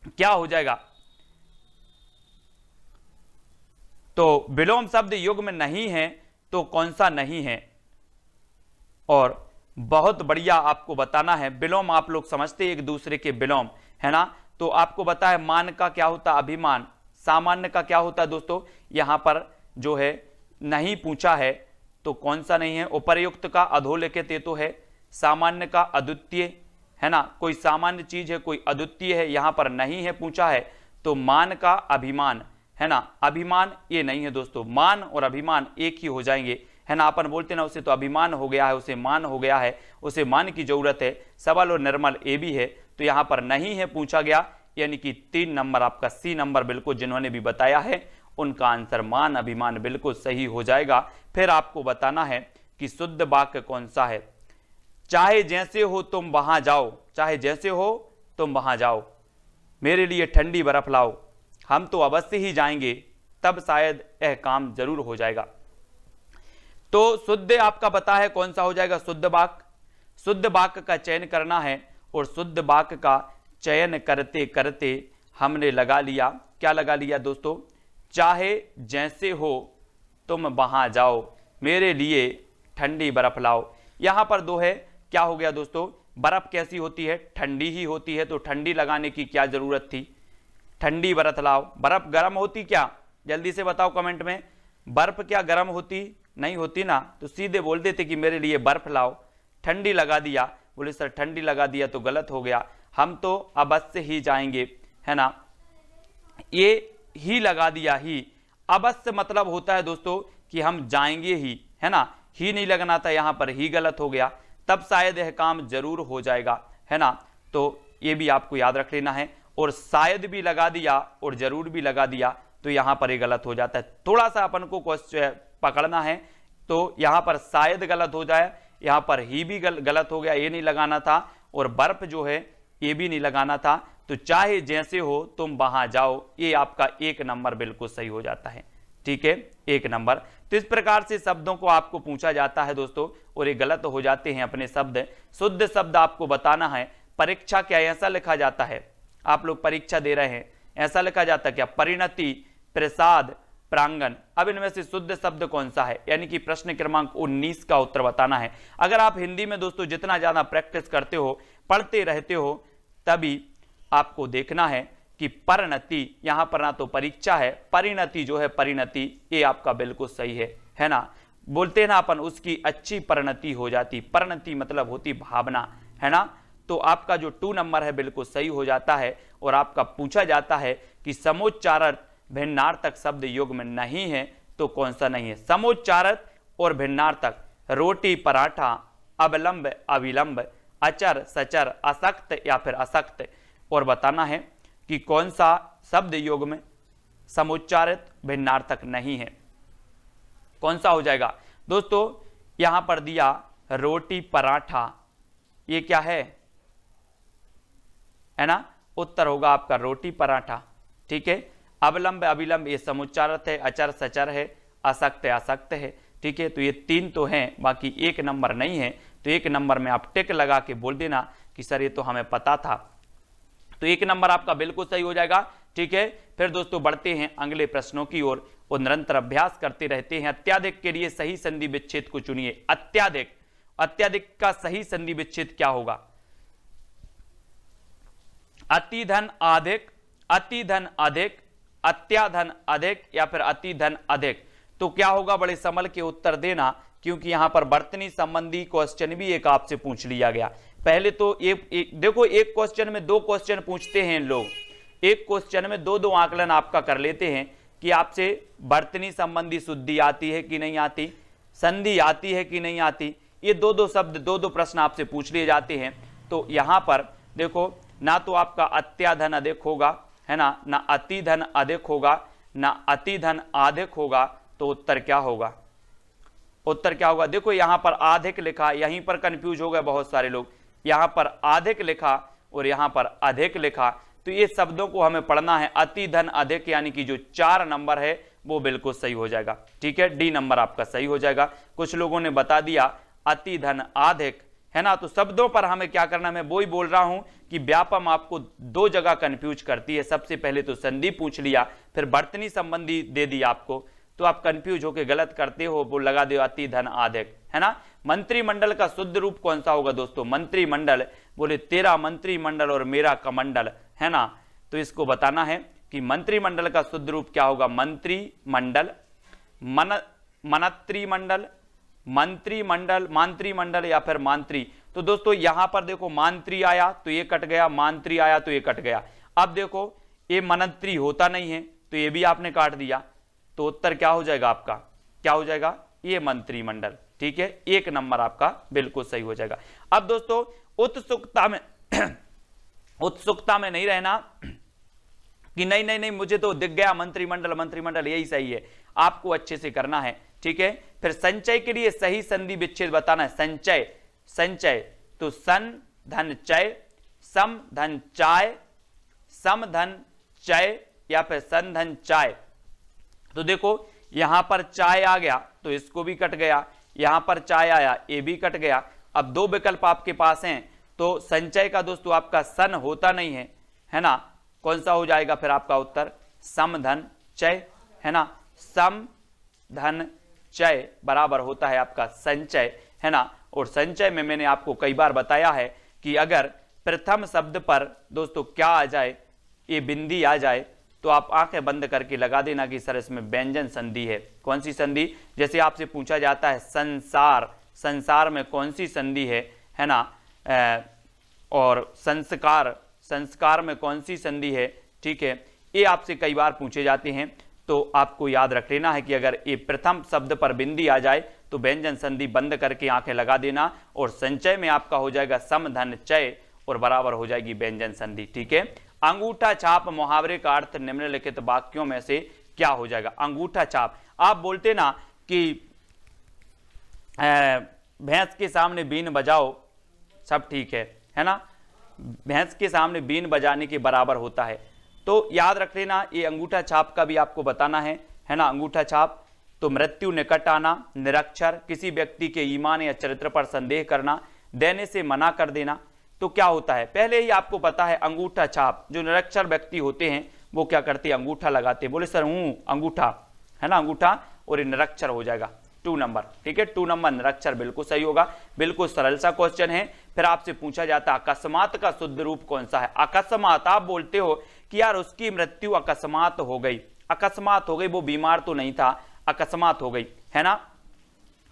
क्या हो जाएगा, तो विलोम शब्द युग में नहीं है तो कौन सा नहीं है। और बहुत बढ़िया आपको बताना है, विलोम आप लोग समझते एक दूसरे के विलोम, है ना। तो आपको बता है मान का क्या होता है, अभिमान। सामान्य का क्या होता है दोस्तों, यहां पर जो है नहीं पूछा है, तो कौन सा नहीं है। उपर्युक्त का अधोलिखित ये तो है, सामान्य का अद्वितीय, है ना, कोई सामान्य चीज है कोई अद्वितीय है, यहां पर नहीं है पूछा है। तो मान का अभिमान, है ना, अभिमान ये नहीं है दोस्तों। मान और अभिमान एक ही हो जाएंगे, है ना। अपन बोलते ना उसे तो अभिमान हो गया है, उसे मान हो गया है, उसे मान की जरूरत है। सबल और निर्मल ये भी है, तो यहां पर नहीं है पूछा गया, यानी कि 3 नंबर आपका सी नंबर बिल्कुल जिन्होंने भी बताया है उनका आंसर मान, अभिमान बिल्कुल सही हो जाएगा। फिर आपको बताना है कि शुद्ध वाक्य कौन सा है। चाहे जैसे हो तुम वहां जाओ, चाहे जैसे हो तुम वहां जाओ, मेरे लिए ठंडी बर्फ लाओ, हम तो अवश्य ही जाएंगे, तब शायद यह काम जरूर हो जाएगा। तो शुद्ध आपका पता है कौन सा हो जाएगा, शुद्ध वाक्य। शुद्ध वाक्य का चयन करना है, और शुद्ध वाक्य का चयन करते करते हमने लगा लिया, क्या लगा लिया दोस्तों, चाहे जैसे हो तुम वहां जाओ, मेरे लिए ठंडी बर्फ लाओ। यहां पर 2 है, क्या हो गया दोस्तों, बर्फ कैसी होती है, ठंडी ही होती है, तो ठंडी लगाने की क्या जरूरत थी, ठंडी बर्फ लाओ। बर्फ गर्म होती क्या, जल्दी से बताओ कमेंट में, बर्फ क्या गर्म होती, नहीं होती ना, तो सीधे बोल देते कि मेरे लिए बर्फ लाओ। ठंडी लगा दिया, बोले सर ठंडी लगा दिया तो गलत हो गया, हम तो अवश्य ही जाएंगे, है ना, ये ही लगा दिया। ही अवश्य मतलब होता है दोस्तों कि हम जाएंगे ही, है ना, ही नहीं लगना था, यहां पर ही गलत हो गया, तब शायद यह काम जरूर हो जाएगा, है ना। तो ये भी आपको याद रख लेना है। और शायद भी लगा दिया और जरूर भी लगा दिया तो यहां पर ये गलत हो जाता है। थोड़ा सा अपन को क्वेश्चन पकड़ना है, तो यहां पर शायद गलत हो जाए यहां पर ही भी गलत हो गया, ये नहीं लगाना था, और बर्फ जो है ये भी नहीं लगाना था। तो चाहे जैसे हो तुम वहां जाओ, ये आपका 1 नंबर बिल्कुल सही हो जाता है। ठीक है, 1 नंबर। तो इस प्रकार से शब्दों को आपको पूछा जाता है दोस्तों, और ये गलत हो जाते हैं अपने शब्द। शुद्ध शब्द आपको बताना है। परीक्षा क्या ऐसा लिखा जाता है? आप लोग परीक्षा दे रहे हैं, ऐसा लिखा जाता है क्या? परिणति, प्रसाद, प्रांगण। अब इनमें से शुद्ध शब्द कौन सा है? यानी कि प्रश्न क्रमांक 19 का उत्तर बताना है। अगर आप हिंदी में दोस्तों जितना ज्यादा प्रैक्टिस करते हो, पढ़ते रहते हो, तभी आपको देखना है कि परिणति, यहां पर ना तो परीक्षा है, परिणति जो है, परिणति, ये आपका बिल्कुल सही है ना। बोलते हैं ना अपन, उसकी अच्छी परिणति हो जाती। परिणति मतलब होती भावना, है ना। तो आपका जो 2 नंबर है बिल्कुल सही हो जाता है। और आपका पूछा जाता है कि समोच्चारण भिन्नार्थक शब्द योग में नहीं है, तो कौन सा नहीं है? समोच्चारक और भिन्नार्थक, रोटी, पराठा, अवलंब, अविलंब, अचर, सचर, असक्त या फिर असक्त। और बताना है कि कौन सा शब्द योग में समुच्चारित भिन्नार्थक नहीं है, कौन सा हो जाएगा दोस्तों? यहां पर दिया रोटी, पराठा, ये क्या है ना। उत्तर होगा आपका रोटी, पराठा। ठीक है। अवलंब, अविलंब ये समुच्चारित है, अचर, सचर है, असक्त, असक्त है। ठीक है, तो ये 3 तो हैं, बाकी 1 नंबर नहीं है। तो 1 नंबर में आप टिक लगा के बोल देना कि सर ये तो हमें पता था। तो 1 नंबर आपका बिल्कुल सही हो जाएगा। ठीक है, फिर दोस्तों बढ़ते हैं अगले प्रश्नों की ओर और निरंतर अभ्यास करते रहते हैं। अत्याधिक के लिए सही संधि विच्छेद को चुनिए। अत्याधिक, अत्याधिक का सही संधि विच्छेद क्या होगा? अति धन अधिक, अति धन अधिक, अत्याधन अधिक या फिर अति धन अधिक। तो क्या होगा? बड़े संभल के उत्तर देना, क्योंकि यहां पर वर्तनी संबंधी क्वेश्चन भी एक आपसे पूछ लिया गया। पहले तो देखो, एक क्वेश्चन में 2 क्वेश्चन पूछते हैं लोग, एक क्वेश्चन में 2-2 आकलन आपका कर लेते हैं कि आपसे वर्तनी संबंधी शुद्धि आती है कि नहीं आती, संधि आती है कि नहीं आती। ये 2-2 शब्द, 2-2 प्रश्न आपसे पूछ लिए जाते हैं। तो यहां पर देखो, ना तो आपका अत्याधन अधिक होगा, है ना, ना अति धन अधिक होगा, ना अति धन अधिक होगा। तो उत्तर क्या होगा? उत्तर क्या होगा? देखो यहां पर अधिक लिखा, यहीं पर कंफ्यूज हो गए बहुत सारे लोग। यहां पर अधिक लिखा और यहां पर अधिक लिखा, तो ये शब्दों को हमें पढ़ना है। अति धन अधिक यानी कि जो 4 नंबर है वो बिल्कुल सही हो जाएगा। ठीक है, डी नंबर आपका सही हो जाएगा। कुछ लोगों ने बता दिया अति धन अधिक, है ना। तो शब्दों पर हमें क्या करना है? मैं वो ही बोल रहा हूं कि व्यापम आपको 2 जगह कंफ्यूज करती है। सबसे पहले तो संधि पूछ लिया, फिर वर्तनी संबंधी दे दिया आपको, तो आप कंफ्यूज होकर गलत करते हो, वो लगा दो अति धन अधिक, है ना। मंत्रिमंडल का शुद्ध रूप कौन सा होगा दोस्तों? मंत्रिमंडल, बोले तेरा मंत्रिमंडल और मेरा कमंडल, है ना। तो इसको बताना है कि मंत्रिमंडल का शुद्ध रूप क्या होगा? मंत्रिमंडल, मनत्रिमंडल, मंत्रिमंडल, मांत्रिमंडल या फिर मांत्री। तो दोस्तों यहां पर देखो, मांत्री आया तो ये कट गया, मांत्री आया तो ये कट गया। अब देखो ये मनंत्री होता नहीं है, तो ये भी आपने काट दिया। तो उत्तर क्या हो जाएगा आपका? क्या हो जाएगा? ये मंत्रिमंडल। ठीक है, 1 नंबर आपका बिल्कुल सही हो जाएगा। अब दोस्तों उत्सुकता में उत्सुकता में नहीं रहना कि नहीं नहीं नहीं मुझे तो दिख गया मंत्रिमंडल, मंत्रिमंडल यही सही है। आपको अच्छे से करना है। ठीक है, फिर संचय के लिए सही संधि विच्छेद बताना है। संचय, संचय तो सन धन चय, सम धन चाय, सम धन चय या फिर सन धन चाय। तो देखो यहां पर चाय आ गया तो इसको भी कट गया, यहां पर चाय आया ये भी कट गया। अब 2 विकल्प आपके पास हैं, तो संचय का दोस्तों आपका सन होता नहीं है, है ना। कौन सा हो जाएगा फिर आपका उत्तर? सम धन चय, है ना। सम धन चय बराबर होता है आपका संचय, है ना। और संचय में मैंने आपको कई बार बताया है कि अगर प्रथम शब्द पर दोस्तों क्या आ जाए, ये बिंदी आ जाए, तो आप आंखें बंद करके लगा देना कि सर इसमें व्यंजन संधि है। कौन सी संधि? जैसे आपसे पूछा जाता है संसार, संसार में कौन सी संधि है ना। और संस्कार, संस्कार में कौन सी संधि है। ठीक है, ये आपसे कई बार पूछे जाते हैं, तो आपको याद रख लेना है कि अगर ये प्रथम शब्द पर बिंदी आ जाए तो व्यंजन संधि बंद करके आंखें लगा देना, और संचय में आपका हो जाएगा सम धन चय और बराबर हो जाएगी व्यंजन संधि। ठीक है, अंगूठा छाप मुहावरे का अर्थ निम्नलिखित वाक्यों में से क्या हो जाएगा? अंगूठा छाप, आप बोलते ना कि भैंस के सामने बीन बजाओ, सब ठीक है ना, भैंस के सामने बीन बजाने के बराबर होता है। तो याद रख लेना, ये अंगूठा छाप का भी आपको बताना है ना। अंगूठा छाप तो मृत्यु निकट आना, निरक्षर, किसी व्यक्ति के ईमान या चरित्र पर संदेह करना, देने से मना कर देना। तो क्या होता है, पहले ही आपको पता है अंगूठा छाप, जो निरक्षर व्यक्ति होते हैं वो क्या करते हैं, अंगूठा लगाते हैं। बोले सर अंगूठा है ना, अंगूठा, और ये निरक्षर हो जाएगा 2 नंबर, ठीक है, 2 नंबर निरक्षर बिल्कुल सही होगा। बिल्कुल सरल सा क्वेश्चन है। फिर आपसे पूछा जाता है अकस्मात का शुद्ध रूप कौन सा है। अकस्मात, आप बोलते हो कि यार उसकी मृत्यु अकस्मात हो गई, अकस्मात हो गई, वो बीमार तो नहीं था, अकस्मात हो गई, है ना।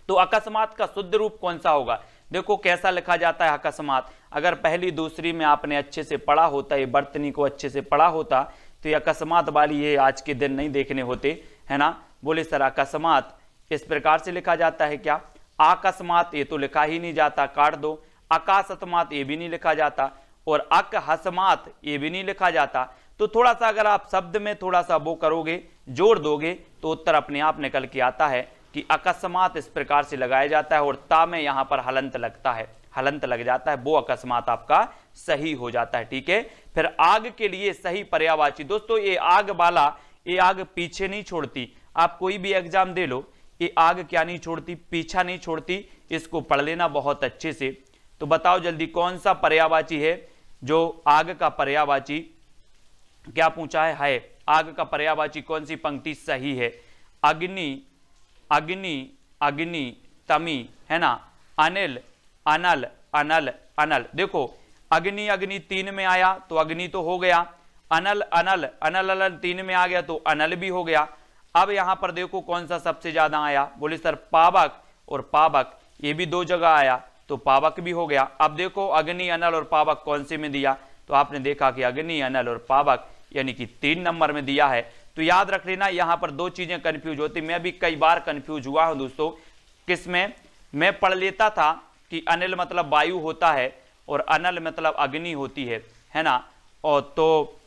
तो अकस्मात का शुद्ध रूप कौन सा होगा, देखो कैसा लिखा जाता है अकस्मात। अगर पहली दूसरी में आपने अच्छे से पढ़ा होता, ये बर्तनी को अच्छे से पढ़ा होता, तो ये अकस्मात वाली ये आज के दिन नहीं देखने होते, है ना। बोले सर अकस्मात इस प्रकार से लिखा जाता है क्या, अकस्मात ये तो लिखा ही नहीं जाता, काट दो। अकासतमात ये भी नहीं लिखा जाता, और अकहसमात ये भी नहीं लिखा जाता। तो थोड़ा सा अगर आप शब्द में थोड़ा सा वो करोगे, जोड़ दोगे, तो उत्तर अपने आप निकल के आता है कि अकस्मात इस प्रकार से लगाया जाता है, और ता में यहां पर हलंत लगता है, हलंत लग जाता है, वो अकस्मात आपका सही हो जाता है, ठीक है। फिर आग के लिए सही पर्यायवाची, दोस्तों ये आग वाला, ये आग पीछे नहीं छोड़ती, आप कोई भी एग्जाम दे लो, ये आग क्या नहीं छोड़ती, पीछा नहीं छोड़ती, इसको पढ़ लेना बहुत अच्छे से। तो बताओ जल्दी कौन सा पर्यायवाची है जो आग का पर्यायवाची, क्या पूछा है, आग का पर्यायवाची कौन सी पंक्ति सही है। अग्नि, अग्नि, अग्नि, तमी, है ना, अनिल, अनल, अनल, अनल। देखो अग्नि, अग्नि 3 में आया तो अग्नि तो हो गया, अनल, अनल, अनल, अनल 3 में आ गया तो अनल भी हो गया। अब यहां पर देखो कौन सा सबसे ज्यादा आया, बोले सर पावक और पावक, ये भी 2 जगह आया तो पावक भी हो गया। अब देखो अग्नि, अनल और पावक कौन से में दिया, तो आपने देखा कि अग्नि, अनल और पावक यानी कि 3 नंबर में दिया है। तो याद रख लेना, यहां पर 2 चीजें कंफ्यूज होती, मैं भी कई बार कंफ्यूज हुआ हूं दोस्तों। किसमें, मैं पढ़ लेता था कि अनिल मतलब वायु होता है और अनल मतलब अग्नि होती है ना। और तो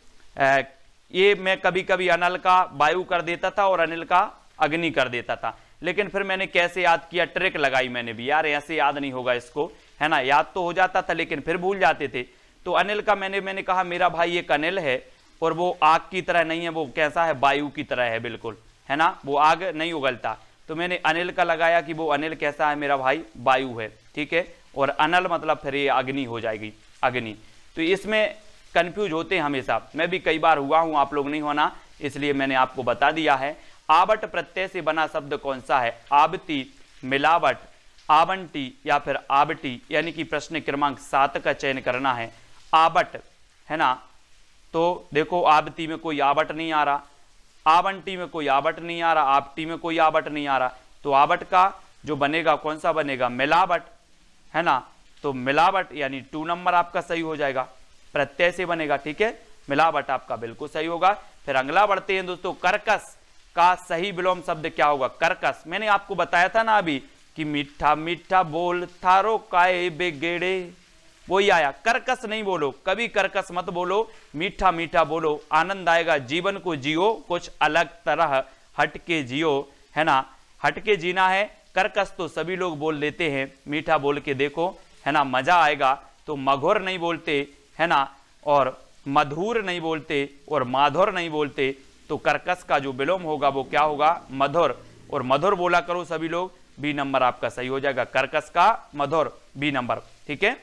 ये मैं कभी कभी अनल का वायु कर देता था और अनिल का अग्नि कर देता था, लेकिन फिर मैंने कैसे याद किया, ट्रिक लगाई मैंने भी, यार ऐसे याद नहीं होगा इसको, है ना। याद तो हो जाता था लेकिन फिर भूल जाते थे। तो अनिल का मैंने कहा मेरा भाई एक अनिल है, और वो आग की तरह नहीं है, वो कैसा है, वायु की तरह है बिल्कुल, है ना, वो आग नहीं उगलता। तो मैंने अनिल का लगाया कि वो अनिल कैसा है, मेरा भाई वायु है, ठीक है। और अनल मतलब फिर ये अग्नि हो जाएगी, अग्नि। तो इसमें कंफ्यूज होते हैं हमेशा, मैं भी कई बार हुआ हूं, आप लोग नहीं होना, इसलिए मैंने आपको बता दिया है। आवट प्रत्यय से बना शब्द कौन सा है, आवती, मिलावट, आवंटी या फिर आवटी, यानी कि प्रश्न क्रमांक 7 का चयन करना है। आवट, है ना, तो देखो आवती में कोई आवट नहीं आ रहा, आवंटी में कोई आवट नहीं आ रहा, आवटी में कोई आवट नहीं आ रहा, तो आवट का जो बनेगा कौन सा बनेगा, मिलावट, है ना। तो मिलावट यानी 2 नंबर आपका सही हो जाएगा, प्रत्यय से बनेगा, ठीक है, मिलावट आपका बिल्कुल सही होगा। फिर अगला बढ़ते हैं दोस्तों, कर्कश का सही विलोम शब्द क्या होगा, कर्कश। मैंने आपको बताया था ना अभी कि मीठा मीठा बोल थारो काय बेगेड़े, वही आया। कर्कश नहीं बोलो, कभी कर्कश मत बोलो, मीठा मीठा बोलो, आनंद आएगा, जीवन को जियो कुछ अलग तरह, हटके जियो, है ना, हटके जीना है। कर्कश तो सभी लोग बोल लेते हैं, मीठा बोल के देखो, है ना, मजा आएगा। तो मधुर नहीं बोलते, है ना, और मधुर नहीं बोलते, और माधुर नहीं बोलते, तो कर्कश का जो विलोम होगा वो क्या होगा, मधुर। और मधुर बोला करो सभी लोग, बी नंबर आपका सही हो जाएगा, कर्कश का मधुर, बी नंबर, ठीक है।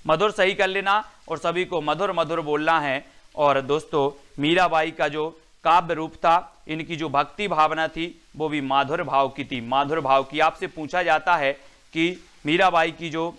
मधुर सही कर लेना, और सभी को मधुर मधुर बोलना है। और दोस्तों मीराबाई का जो काव्य रूप था, इनकी जो भक्ति भावना थी वो भी माधुर भाव की थी, माधुर भाव की। आपसे पूछा जाता है कि मीराबाई की जो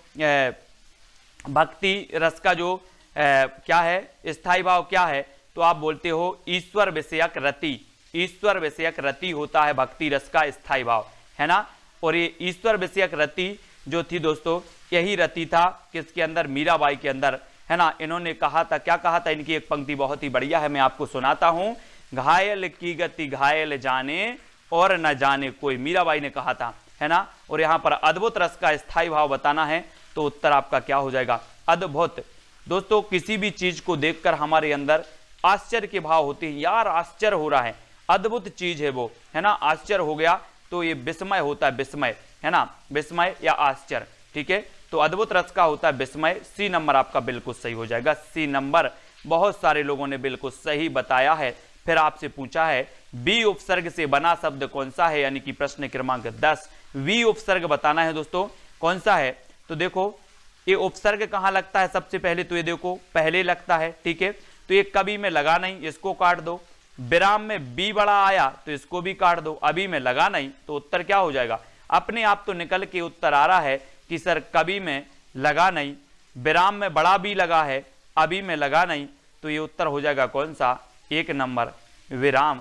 भक्ति रस का जो क्या है, स्थायी भाव क्या है, तो आप बोलते हो ईश्वर विषयक रति, ईश्वर विषयक रति होता है भक्ति रस का स्थायी भाव, है ना। और ये ईश्वर विषयक रति जो थी दोस्तों, यही रति था किसके अंदर, मीराबाई के अंदर, है ना। इन्होंने कहा था, क्या कहा था, इनकी एक पंक्ति बहुत ही बढ़िया है, मैं आपको सुनाता हूं। घायल की गति घायल जाने और न जाने कोई, मीराबाई ने कहा था, है ना। और यहां पर अद्भुत रस का स्थायी भाव बताना है, तो उत्तर आपका क्या हो जाएगा, अद्भुत। दोस्तों किसी भी चीज को देखकर हमारे अंदर आश्चर्य के भाव होते हैं, यार आश्चर्य हो रहा है, अद्भुत चीज है वो, है ना, आश्चर्य हो गया तो ये विस्मय होता है, विस्मय, है ना, विस्मय या आश्चर्य। ठीक है, तो अद्भुत रस का होता है विस्मय। सी नंबर आपका बिल्कुल सही हो जाएगा, सी नंबर। बहुत सारे लोगों ने बिल्कुल सही बताया है। फिर आपसे पूछा है बी उपसर्ग से बना शब्द कौन सा है, यानी कि प्रश्न क्रमांक 10। वी उपसर्ग बताना है दोस्तों कौन सा है। तो देखो ये उपसर्ग कहां लगता है, सबसे पहले तो ये देखो पहले लगता है। ठीक है, तो ये कभी में लगा नहीं, इसको काट दो। विराम में बी बड़ा आया तो इसको भी काट दो। अभी में लगा नहीं तो उत्तर क्या हो जाएगा, अपने आप तो निकल के उत्तर आ रहा है कि सर कभी में लगा नहीं, विराम में बड़ा बी लगा है, अभी में लगा नहीं, तो ये उत्तर हो जाएगा कौन सा, 1 नंबर विराम।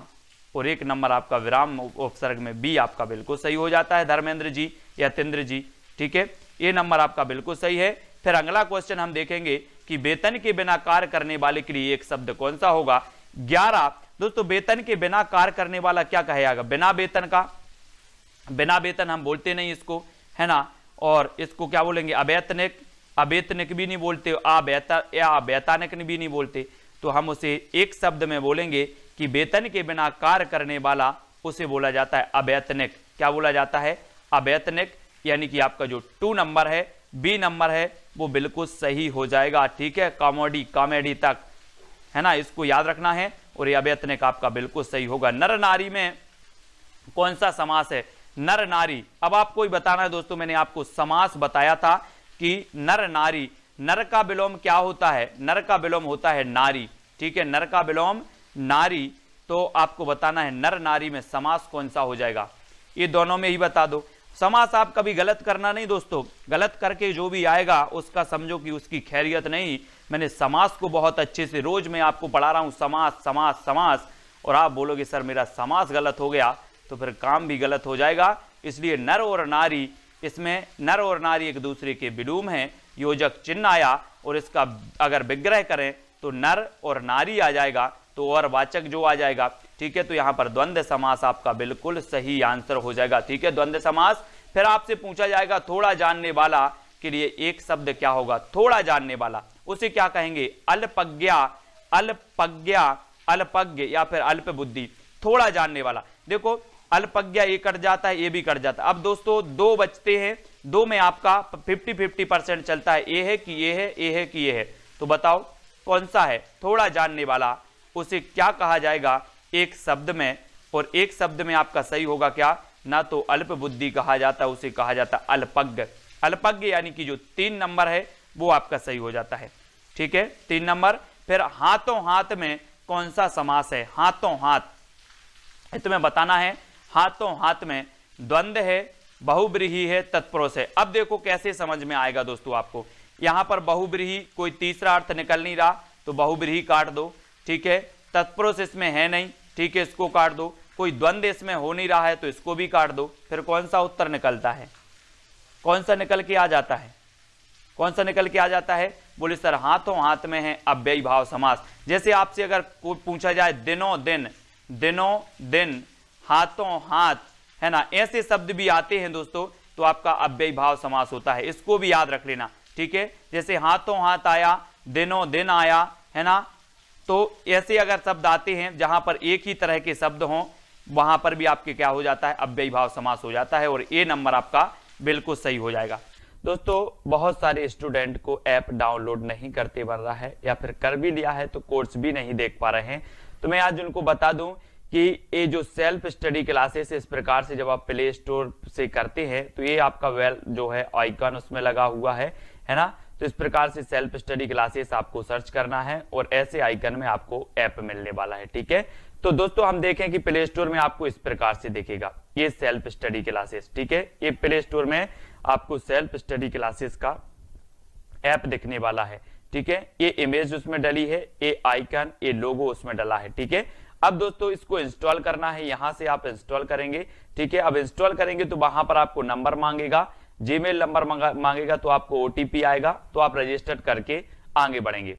और 1 नंबर आपका विराम उपसर्ग में बी आपका बिल्कुल सही हो जाता है धर्मेंद्र जी या तेंद्र जी। ठीक है, ये नंबर आपका बिल्कुल सही है। फिर अगला क्वेश्चन हम देखेंगे कि वेतन के बिना कार्य करने वाले के लिए एक शब्द कौन सा होगा। 11 दोस्तों, वेतन के बिना कार्य करने वाला क्या कहेगा, बिना वेतन का। बिना वेतन हम बोलते नहीं इसको, है ना, और इसको क्या बोलेंगे, अवैतनिक। अवैतनिक भी नहीं बोलते, अवैतनिक भी नहीं बोलते, तो हम उसे एक शब्द में बोलेंगे कि वेतन के बिना कार्य करने वाला उसे बोला जाता है अवैतनिक। क्या बोला जाता है, अवैतनिक। यानी कि आपका जो 2 नंबर है, बी नंबर है, वो बिल्कुल सही हो जाएगा। ठीक है, कॉमेडी तक, है ना, इसको याद रखना है। और ये अवैतनिक आपका बिल्कुल सही होगा। नर नारी में कौन सा समास है, नर नारी। अब आपको ही बताना है दोस्तों, मैंने आपको समास बताया था कि नर नारी, नर का विलोम क्या होता है, नर का विलोम होता है नारी। ठीक है, नर का विलोम नारी। तो आपको बताना है नर नारी में समास कौन सा हो जाएगा, ये दोनों में ही बता दो। समास आप कभी गलत करना नहीं दोस्तों, गलत करके जो भी आएगा उसका समझो कि उसकी खैरियत नहीं। मैंने समास को बहुत अच्छे से रोज मैं आपको पढ़ा रहा हूं, समास समास समास, और आप बोलोगे सर मेरा समास गलत हो गया, तो फिर काम भी गलत हो जाएगा। इसलिए नर और नारी, इसमें नर और नारी एक दूसरे के विलोम हैं, योजक चिन्ह आया और इसका अगर विग्रह करें तो नर और नारी आ जाएगा, तो और वाचक जो आ जाएगा। ठीक है, तो यहां पर द्वंद्व समास आपका बिल्कुल सही आंसर हो जाएगा। ठीक है, द्वंद्व समास। फिर आपसे पूछा जाएगा थोड़ा जानने वाला के लिए एक शब्द क्या होगा, थोड़ा जानने वाला उसे क्या कहेंगे, अल्पज्ञा, अल्पज्ञा, अल्पज्ञ या फिर अल्प बुद्धि। थोड़ा जानने वाला, देखो अल्पज्ञा ये कट जाता है, ये भी कट जाता है। अब दोस्तों 2 बचते हैं, 2 में आपका 50-50% चलता है, ये है कि ये है, ये है कि ये है, तो बताओ कौन सा है थोड़ा जानने वाला, उसे क्या कहा जाएगा एक शब्द में। और एक शब्द में आपका सही होगा क्या, ना तो अल्प बुद्धि कहा जाता है, उसे कहा जाता है अल्पज्ञ। अल्पज्ञ यानी कि जो 3 नंबर है वो आपका सही हो जाता है। ठीक है, 3 नंबर। फिर हाथों हाथ में कौन सा समास है, हाथों हाथ, तुम्हें बताना है। हाथों हाथ में द्वंद्व है, बहुब्रीहि है, तत्पुरुष है। अब देखो कैसे समझ में आएगा दोस्तों आपको, यहां पर बहुब्रीहि कोई तीसरा अर्थ निकल नहीं रहा तो बहुब्रीहि काट दो। ठीक है, तत्पुरुष इसमें है नहीं, ठीक है, इसको काट दो। कोई द्वंद्व इसमें हो नहीं रहा है तो इसको भी काट दो। फिर कौन सा उत्तर निकलता है, कौन सा निकल के आ जाता है, कौन सा निकल के आ जाता है, बोले सर हाथों हाथ में है अव्ययी भाव समास। जैसे आपसे अगर कोई पूछा जाए दिनों दिन, दिनों दिन, हाथों हाथ, है ना, ऐसे शब्द भी आते हैं दोस्तों, तो आपका अव्ययी भाव समास होता है, इसको भी याद रख लेना। ठीक है, जैसे हाथों हाथ आया, दिनों दिन आया, है ना, तो ऐसे अगर शब्द आते हैं जहां पर एक ही तरह के शब्द हों, वहां पर भी आपके क्या हो जाता है, अव्ययी भाव समास हो जाता है। और ए नंबर आपका बिल्कुल सही हो जाएगा। दोस्तों बहुत सारे स्टूडेंट को ऐप डाउनलोड नहीं करते बन रहा है, या फिर कर भी लिया है तो कोर्स भी नहीं देख पा रहे हैं, तो मैं आज उनको बता दूं कि ये जो सेल्फ स्टडी क्लासेस इस प्रकार से जब आप प्ले स्टोर से करते हैं तो ये आपका वेल जो है आइकन उसमें लगा हुआ है ना, तो इस प्रकार से सेल्फ स्टडी क्लासेस आपको सर्च करना है और ऐसे आइकन में आपको ऐप मिलने वाला है। ठीक है, तो दोस्तों हम देखें कि प्ले स्टोर में आपको इस प्रकार से दिखेगा ये सेल्फ स्टडी क्लासेस। ठीक है, ये प्ले स्टोर में आपको सेल्फ स्टडी क्लासेस का ऐप दिखने वाला है। ठीक है, ये इमेज उसमें डली है, ये आइकन, ये लोगो उसमें डला है। ठीक है, अब दोस्तों इसको इंस्टॉल करना है, यहां से आप इंस्टॉल करेंगे। ठीक है, अब इंस्टॉल करेंगे तो वहां पर आपको नंबर मांगेगा, जीमेल नंबर मांगेगा, तो आपको ओटीपी आएगा, तो आप रजिस्टर करके आगे बढ़ेंगे।